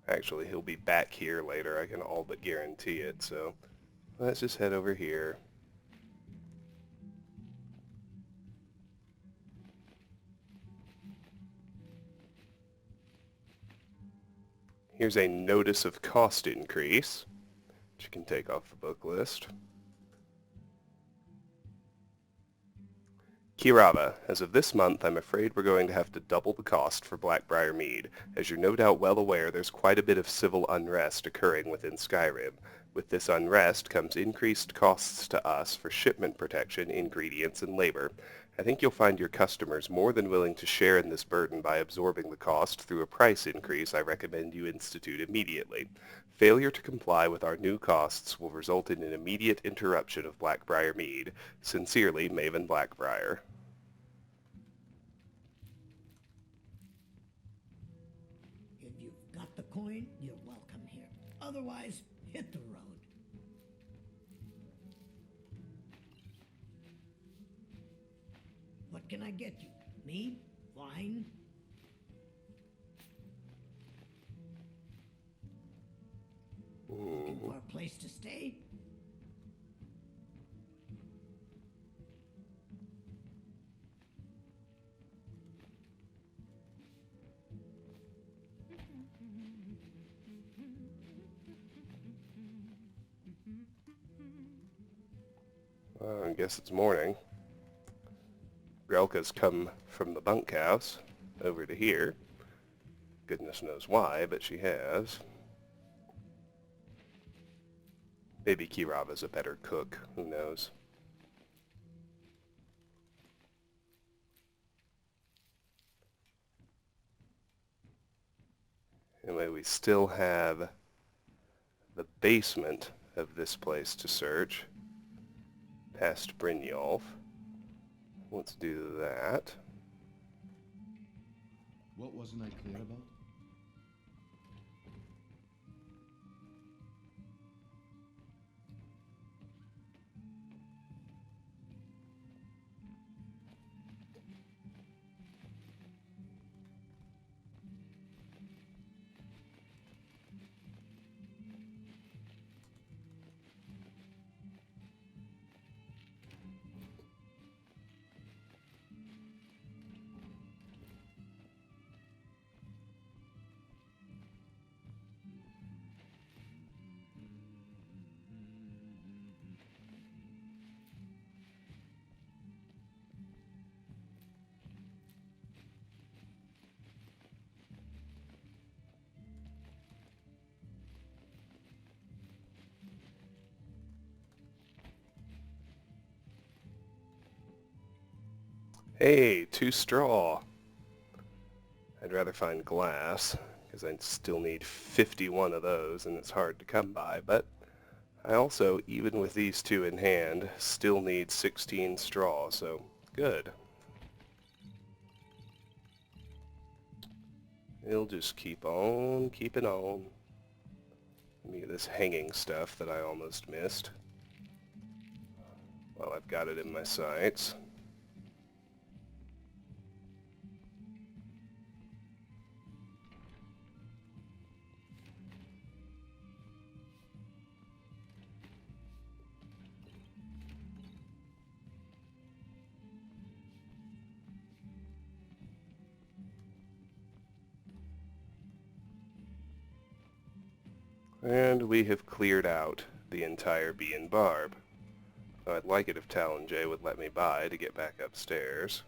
Actually, he'll be back here later. I can all but guarantee it, so let's just head over here. Here's a notice of cost increase, which you can take off the book list. Kirava, as of this month, I'm afraid we're going to have to double the cost for Blackbriar Mead. As you're no doubt well aware, there's quite a bit of civil unrest occurring within Skyrim. With this unrest comes increased costs to us for shipment protection, ingredients, and labor. I think you'll find your customers more than willing to share in this burden by absorbing the cost through a price increase I recommend you institute immediately. Failure to comply with our new costs will result in an immediate interruption of Blackbriar Mead. Sincerely, Maven Blackbriar. If you've got the coin, you're welcome here. Otherwise, hit the road. What can I get you? Meat? Wine? Looking for a place to stay? I guess it's morning. Relka's come from the bunkhouse over to here. Goodness knows why, but she has. Maybe Kirava's a better cook. Who knows? Anyway, we still have the basement of this place to search. Past Brynjolf. Let's do that. What wasn't I clear about? Hey, 2 straw. I'd rather find glass, because I still need 51 of those, and it's hard to come by, but I also, even with these 2 in hand, still need 16 straw, so good. It'll just keep on keeping on. Let me get this hanging stuff that I almost missed. Well, I've got it in my sights. And we have cleared out the entire Bee and Barb. I'd like it if Talon J would let me by to get back upstairs.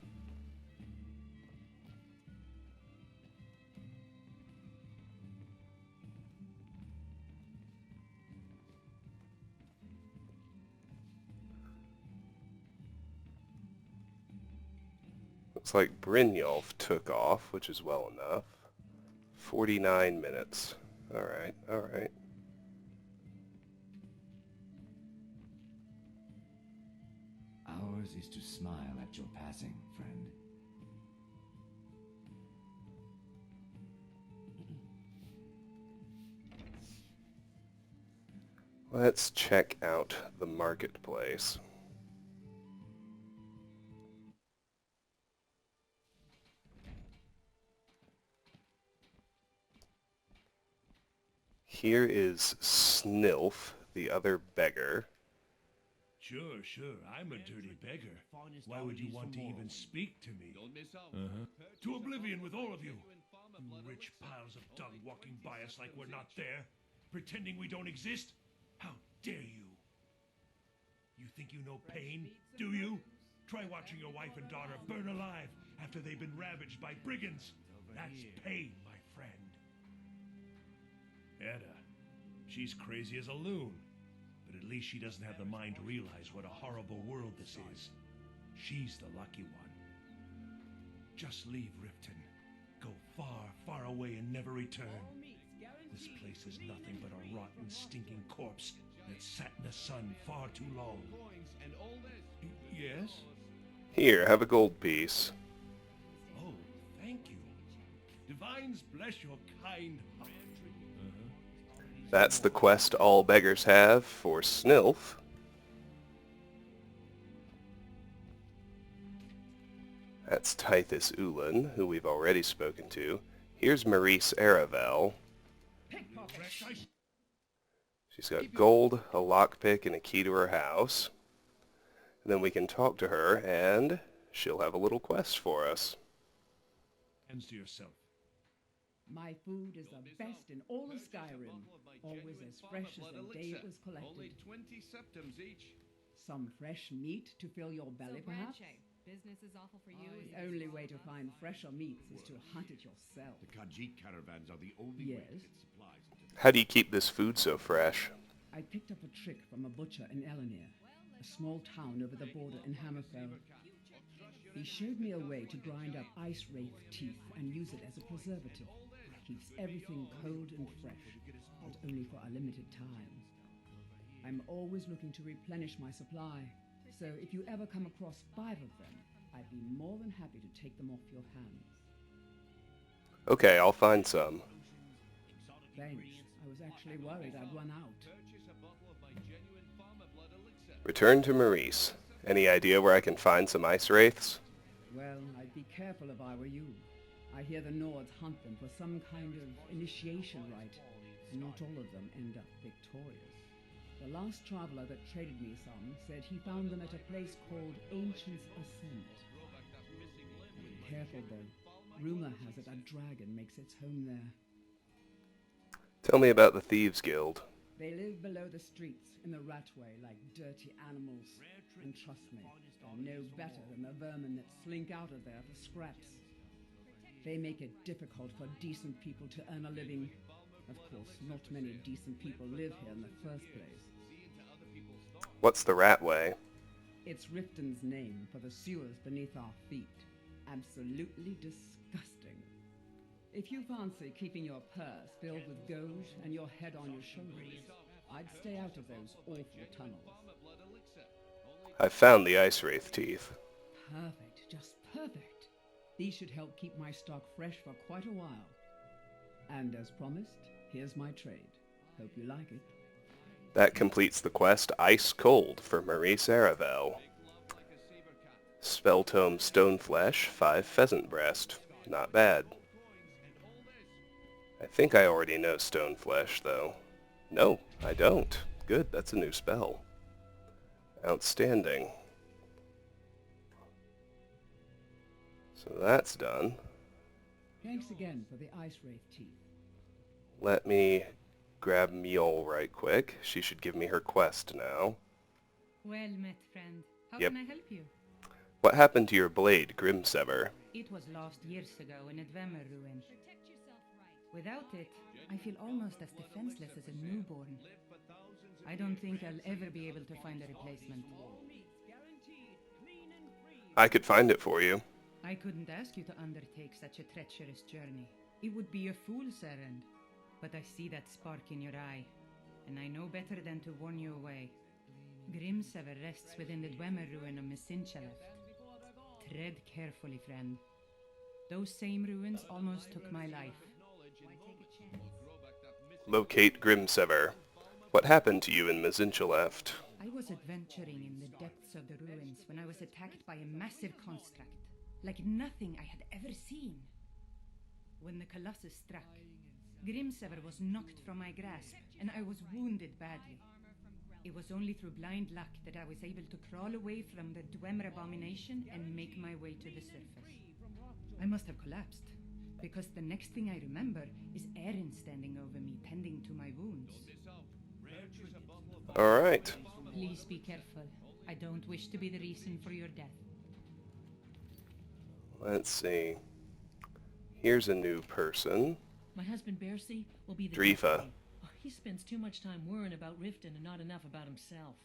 Looks like Brynjolf took off, which is well enough. 49 minutes. Alright, alright. Ours is to smile at your passing, friend. Let's check out the marketplace. Here is Snilf, the other beggar. Sure, I'm a dirty beggar. Why would you want to even speak to me? To oblivion with all of you. You rich piles of dung walking by us like we're not there, pretending we don't exist. How dare you? You think you know pain, do you? Try watching your wife and daughter burn alive after they've been ravaged by brigands. That's pain, my friend. Edda, she's crazy as a loon. But at least she doesn't have the mind to realize what a horrible world this is. She's the lucky one. Just leave Riften. Go far, far away and never return. This place is nothing but a rotten, stinking corpse that sat in the sun far too long. Yes? Here, have a gold piece. Oh, thank you. Divines bless your kind heart. That's the quest all beggars have for Snilf. That's Tithys Ulan, who we've already spoken to. Here's Maurice Aravel. She's got gold, a lockpick, and a key to her house. And then we can talk to her, and she'll have a little quest for us. Hands to yourself. My food is the best in all of Skyrim. Always as fresh as the day it was collected. Only 20 septims each. Some fresh meat to fill your belly, perhaps? Business is awful for you. The only way to find fresher meats is to hunt it yourself. The Khajiit caravans are the only way to get supplies into How do you keep this food so fresh? I picked up a trick from a butcher in Elenir, a small town over the border in Hammerfell. He showed me a way to grind up ice wraith teeth and use it as a preservative. Keeps everything cold and fresh, but only for a limited time. I'm always looking to replenish my supply, so if you ever come across 5 of them, I'd be more than happy to take them off your hands. Okay, I'll find some. Thanks. I was actually worried I'd run out. Return to Maurice. Any idea where I can find some ice wraiths? Well, I'd be careful if I were you. I hear the Nords hunt them for some kind of initiation rite. Not all of them end up victorious. The last traveler that traded me some said he found them at a place called Ancient's Ascent. Be careful though. Rumor has it a dragon makes its home there. Tell me about the Thieves Guild. They live below the streets in the ratway like dirty animals. And trust me, they're no better than the vermin that slink out of there for scraps. They make it difficult for decent people to earn a living. Of course, not many decent people live here in the first place. What's the Ratway? It's Riften's name for the sewers beneath our feet. Absolutely disgusting. If you fancy keeping your purse filled with gold and your head on your shoulders, I'd stay out of those awful tunnels. I found the ice wraith teeth. Perfect, just perfect. These should help keep my stock fresh for quite a while. And as promised, here's my trade. Hope you like it. That completes the quest Ice Cold for Maurice Aravel. Spell Tome Stoneflesh, 5 Pheasant Breast. Not bad. I think I already know Stoneflesh, though. No, I don't. Good, that's a new spell. Outstanding. So that's done. Thanks again for the ice wraith teeth. Let me grab Mule right quick. She should give me her quest now. Well met, friend. How Yep. can I help you? What happened to your blade, Grimsever? It was lost years ago in a Dwemer ruin. Without it, I feel almost as defenseless as a newborn. I don't think I'll ever be able to find a replacement. I could find it for you. I couldn't ask you to undertake such a treacherous journey. It would be a fool's errand. But I see that spark in your eye, and I know better than to warn you away. Grimsever rests within the Dwemer ruin of Mesinchalef. Tread carefully, friend. Those same ruins almost took my life. Locate Grimsever. What happened to you in Mesinchalef? I was adventuring in the depths of the ruins when I was attacked by a massive construct, like nothing I had ever seen. When the Colossus struck, Grimsever was knocked from my grasp, and I was wounded badly. It was only through blind luck that I was able to crawl away from the Dwemer abomination and make my way to the surface. I must have collapsed, because the next thing I remember is Erin standing over me, tending to my wounds. Alright. Please be careful. I don't wish to be the reason for your death. Let's see. Here's a new person. My husband Bercy will be the Drifa. deputy. Oh, he spends too much time worrying about Riften and not enough about himself.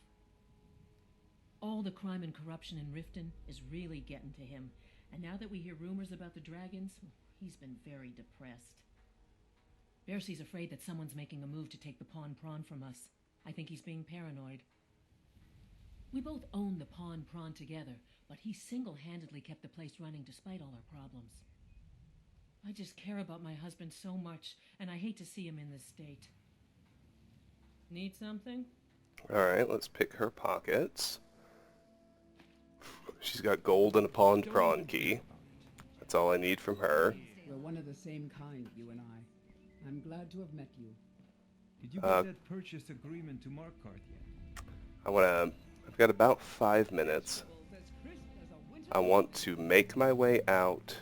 All the crime and corruption in Riften is really getting to him. And now that we hear rumors about the dragons, he's been very depressed. Bercy's afraid that someone's making a move to take the Pawn Prawn from us. I think he's being paranoid. We both own the Pawn Prawn together, but he single-handedly kept the place running despite all our problems. I just care about my husband so much, and I hate to see him in this state. Need something? Alright, let's pick her pockets. She's got gold and a pawned prawn key. That's all I need from her. We're one of the same kind, you and I. I'm glad to have met you. Did you get that purchase agreement to Markart yet? I've got about 5 minutes. I want to make my way out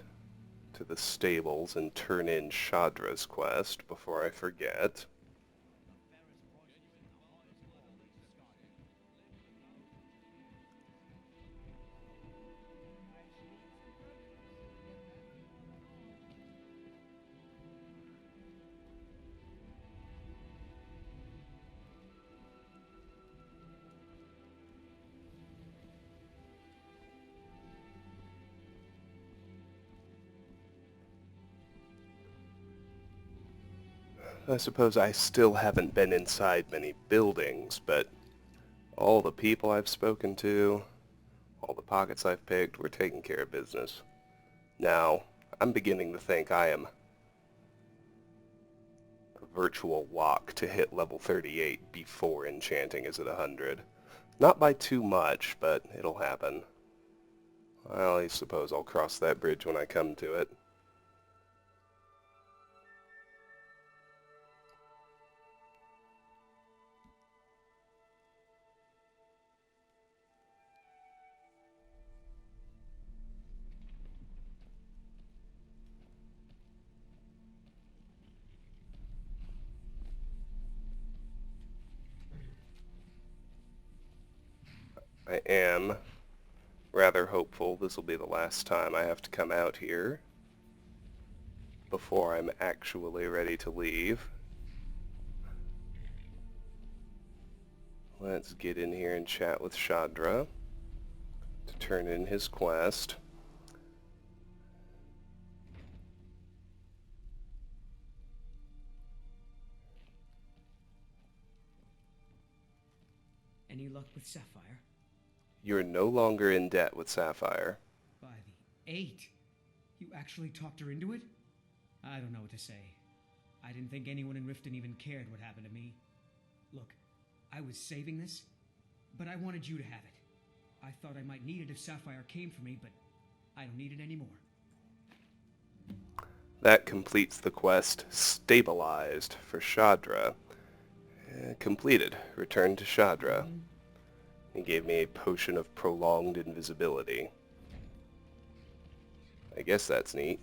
to the stables and turn in Shadra's quest before I forget. I suppose I still haven't been inside many buildings, but all the people I've spoken to, all the pockets I've picked, we're taking care of business. Now, I'm beginning to think I am a virtual walk to hit level 38 before enchanting is at 100. Not by too much, but it'll happen. Well, I suppose I'll cross that bridge when I come to it. I am rather hopeful this will be the last time I have to come out here before I'm actually ready to leave. Let's get in here and chat with Shadra to turn in his quest. Any luck with Sapphire? You're no longer in debt with Sapphire. By the 8. You actually talked her into it? I don't know what to say. I didn't think anyone in Riften even cared what happened to me. Look, I was saving this, but I wanted you to have it. I thought I might need it if Sapphire came for me, but I don't need it anymore. That completes the quest Stabilized for Shadra. Completed. Return to Shadra. He gave me a potion of prolonged invisibility. I guess that's neat.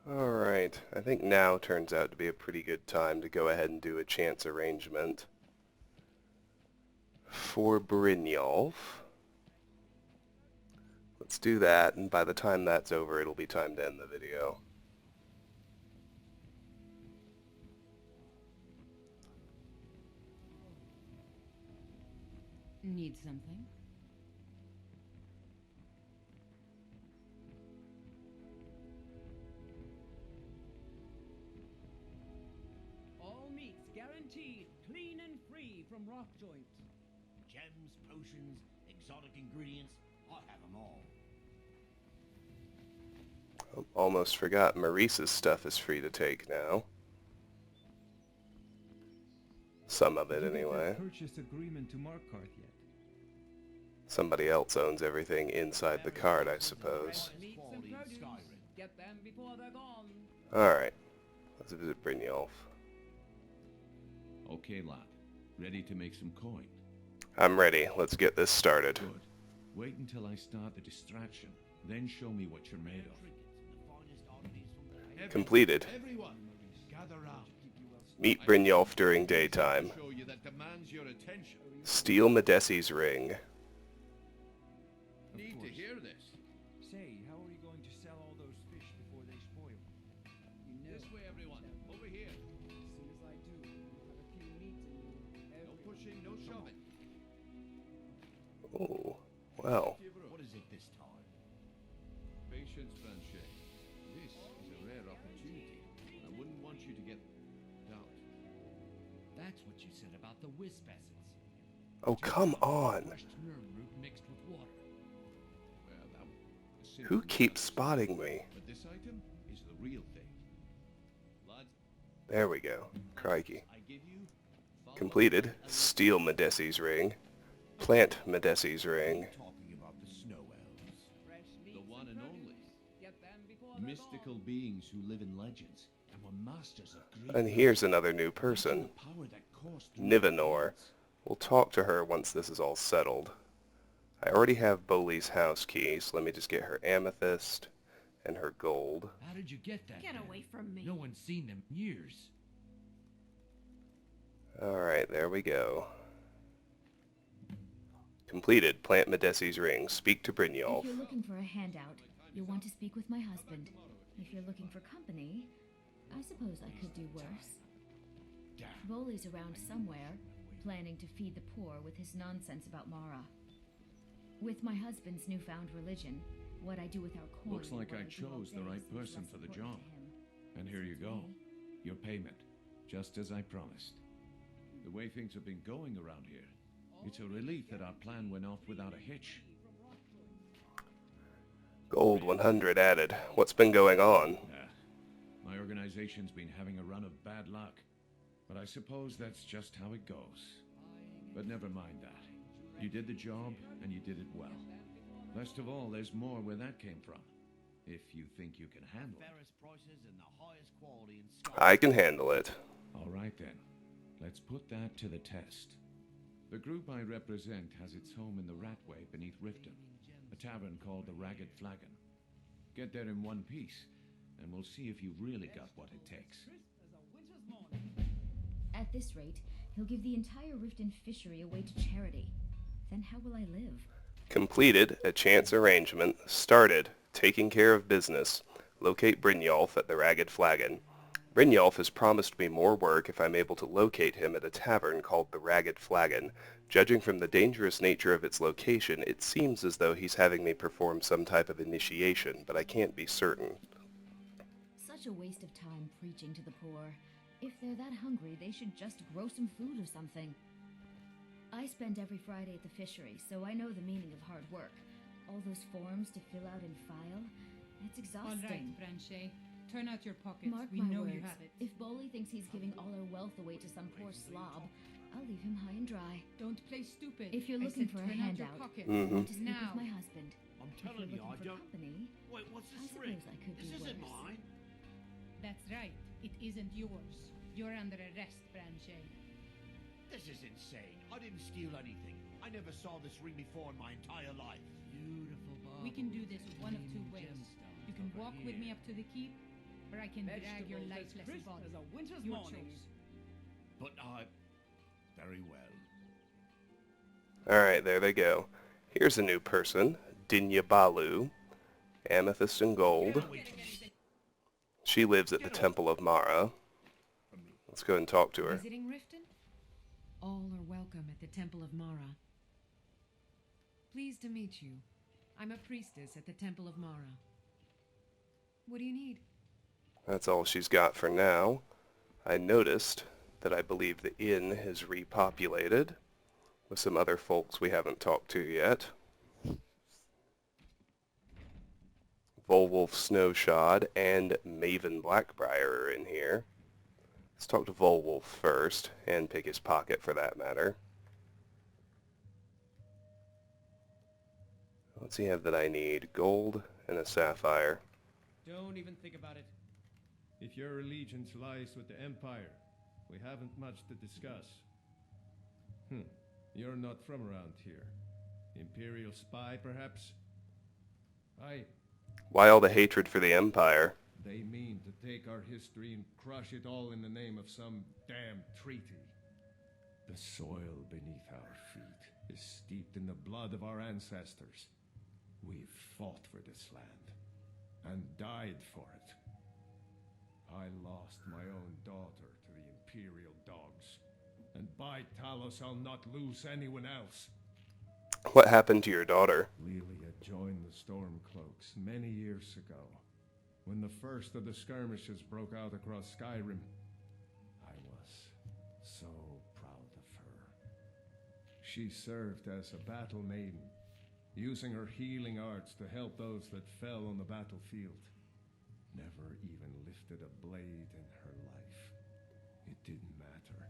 Alright, I think now turns out to be a pretty good time to go ahead and do a chance arrangement for Brynjolf. Let's do that, and by the time that's over, it'll be time to end the video. Need something? All meats guaranteed, clean and free from rock joints. Gems, potions, exotic ingredients, I have them all. Almost forgot, Maurice's stuff is free to take now. Some of it, anyway. Purchase agreement to Markart yet? Somebody else owns everything inside the card, I suppose. Get them before they're gone. Alright, let's visit Brynjolf. Okay, lad. Ready to make some coin? I'm ready. Let's get this started. Good. Wait until I start the distraction, then show me what you're made of. Completed. Everyone, gather round. Meet Brynjolf during daytime. Show you that demands your attention. Steal Medesi's ring. Need to hear this. Say, how are you going to sell all those fish before they spoil? This way, everyone. Over here. As soon as I do, you'll have a few meat in you. No pushing, no shoving. Oh, well. What is it this time? Patience, Blanchet. This is a rare opportunity. I wouldn't want you to get doubt. That's what you said about the wisp essence. Oh, come on. Crushed nerve root mixed with water. Well, that was Who keeps spotting me? But this item is the real thing. Lads, There we go. Crikey. I give you Completed. Steal Medesi's ring. Plant Medesi's ring. Talking about the snow elves. the one and only. Mystical beings who live in legends and were masters of great And here's another new person. power that coursed through Nivenor. We'll talk to her once this is all settled. I already have Boley's house key, so let me just get her amethyst and her gold. How did you get that? Get then? away from me. No one's seen them in years. Alright, there we go. Completed. Plant Medesi's ring. Speak to Brynjolf. If you're looking for a handout, you'll want to speak with my husband. If you're looking for company, I suppose I could do worse. Boley's around somewhere, planning to feed the poor with his nonsense about Mara. With my husband's newfound religion, what I do with our coin... Looks like and I what do all chose the day right seems person less for the important job. to him. And here you Seems go. to me. Your payment. Just as I promised. The way things have been going around here, it's a relief that our plan went off without a hitch. Gold 100 added. What's been going on? My organization's been having a run of bad luck. But I suppose that's just how it goes. But never mind that. You did the job, and you did it well. Best of all, there's more where that came from. If you think you can handle it. Fairest prices and the highest quality in I can handle it. All right then. Let's put that to the test. The group I represent has its home in the Ratway beneath Riften, a tavern called the Ragged Flagon. Get there in one piece, and we'll see if you've really got what it takes. At this rate, he'll give the entire Riften fishery away to charity. Then how will I live? Completed. A chance arrangement. Started. Taking care of business. Locate Brynjolf at the Ragged Flagon. Brynjolf has promised me more work if I'm able to locate him at a tavern called the Ragged Flagon. Judging from the dangerous nature of its location, it seems as though he's having me perform some type of initiation, but I can't be certain. Such a waste of time preaching to the poor. If they're that hungry, they should just grow some food or something. I spend every Friday at the fishery, so I know the meaning of hard work. All those forms to fill out and file, it's All right, exhausting. Franche. Turn out your pockets. Mark we my know words, you have it. if Boley thinks he's giving all our wealth away to some poor slob, I'll leave him high and dry. Don't play stupid. If you're I looking said for a turn out your handout, pockets. I want to speak Now. with my husband. I'm If telling you're you, I looking for don't... company, Wait, what's I this ring? suppose I could This do isn't worse. mine. That's right. It isn't yours. You're under arrest, Franche. This is insane. I didn't steal anything. I never saw this ring before in my entire life. Beautiful Bob. We can do this one of two ways. You can walk with me up to the keep, or I can drag your Vegetables as lifeless crisp body. as a winter's Your morning. choice. But very well. Alright, there they go. Here's a new person. Dinya Balu. Amethyst and gold. She lives at the Temple of Mara. Let's go and talk to her. Visiting Riften? All are welcome at the Temple of Mara. Pleased to meet you. I'm a priestess at the Temple of Mara. What do you need? That's all she's got for now. I noticed that I believe the inn is repopulated with some other folks we haven't talked to yet. Volwolf Snowshod and Maven Blackbriar are in here. Let's talk to Volwolf first, and pick his pocket for that matter. What's he have that I need? Gold and a sapphire. Don't even think about it. If your allegiance lies with the Empire, we haven't much to discuss. You're not from around here. Imperial spy, perhaps? Why all the hatred for the Empire? They mean to take our history and crush it all in the name of some damn treaty. The soil beneath our feet is steeped in the blood of our ancestors. We've fought for this land and died for it. I lost my own daughter to the Imperial dogs, and by Talos I'll not lose anyone else. What happened to your daughter? Lelia joined the Stormcloaks many years ago, when the first of the skirmishes broke out across Skyrim. I was so proud of her. She served as a battle maiden, using her healing arts to help those that fell on the battlefield. Never even lifted a blade in her life. It didn't matter.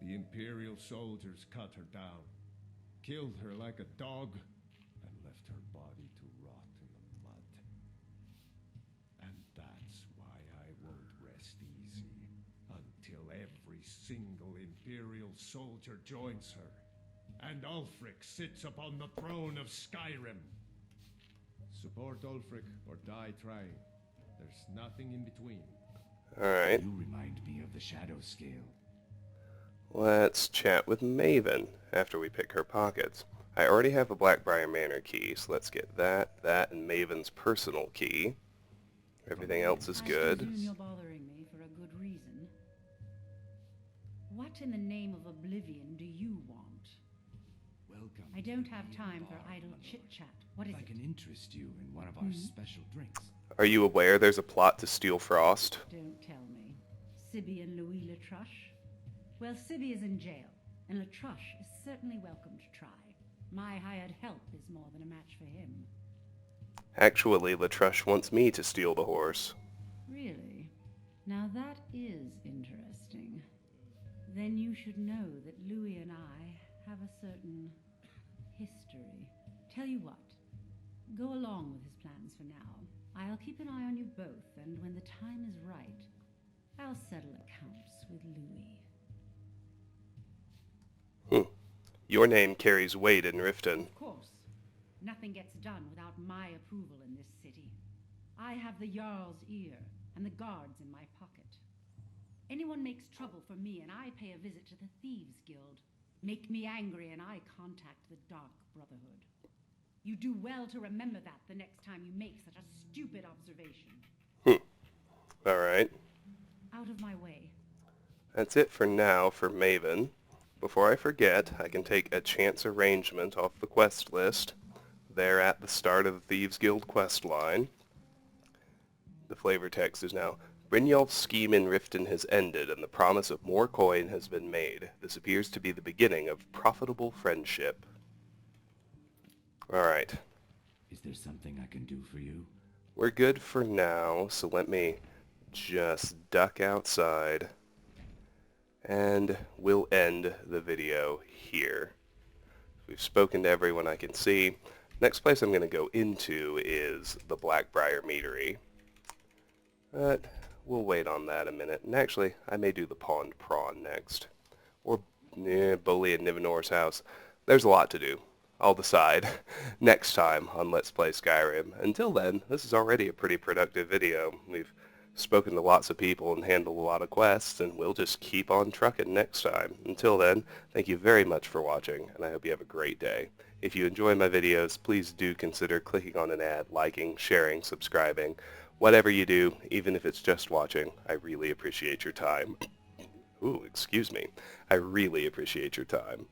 The Imperial soldiers cut her down, killed her like a dog, and left her body to rot in the mud. And that's why I won't rest easy until every single Imperial soldier joins her, and Ulfric sits upon the throne of Skyrim. Support Ulfric or die trying. There's nothing in between. Alright. You remind me of the Shadow Scale. Let's chat with Maven after we pick her pockets. I already have a Blackbriar Manor key, so let's get that, and Maven's personal key. Everything else is good. I presume you're bothering me for a good reason. What in the name of oblivion do you want? Welcome. I don't have time for idle chit-chat. What is I it? can interest you in one of our special drinks. Are you aware there's a plot to steal Frost? Don't tell me. Sibby and Louis Latruche? Well, Sibby is in jail, and Latruche is certainly welcome to try. My hired help is more than a match for him. Actually, Latruche wants me to steal the horse. Really? Now that is interesting. Then you should know that Louis and I have a certain history. Tell you what, go along with his plans for now. I'll keep an eye on you both, and when the time is right, I'll settle accounts with Louis. Your name carries weight in Riften. Of course. Nothing gets done without my approval in this city. I have the Jarl's ear and the guards in my pocket. Anyone makes trouble for me and I pay a visit to the Thieves Guild. Make me angry and I contact the Dark Brotherhood. You do well to remember that the next time you make such a stupid observation. Alright. Out of my way. That's it for now for Maven. Before I forget, I can take a chance arrangement off the quest list. They're at the start of the Thieves Guild quest line. The flavor text is now, Brynjolf's scheme in Riften has ended and the promise of more coin has been made. This appears to be the beginning of profitable friendship. Alright. Is there something I can do for you? We're good for now, so let me just duck outside. And we'll end the video here. We've spoken to everyone I can see. Next place I'm going to go into is the Blackbriar Meadery. But we'll wait on that a minute. And actually, I may do the Pond Prawn next. Or Bully and Nivenor's house. There's a lot to do. I'll decide next time on Let's Play Skyrim. Until then, this is already a pretty productive video. We've spoken to lots of people and handled a lot of quests, and we'll just keep on trucking next time. Until then, thank you very much for watching, and I hope you have a great day. If you enjoy my videos, please do consider clicking on an ad, liking, sharing, subscribing. Whatever you do, even if it's just watching, I really appreciate your time. Ooh, excuse me. I really appreciate your time.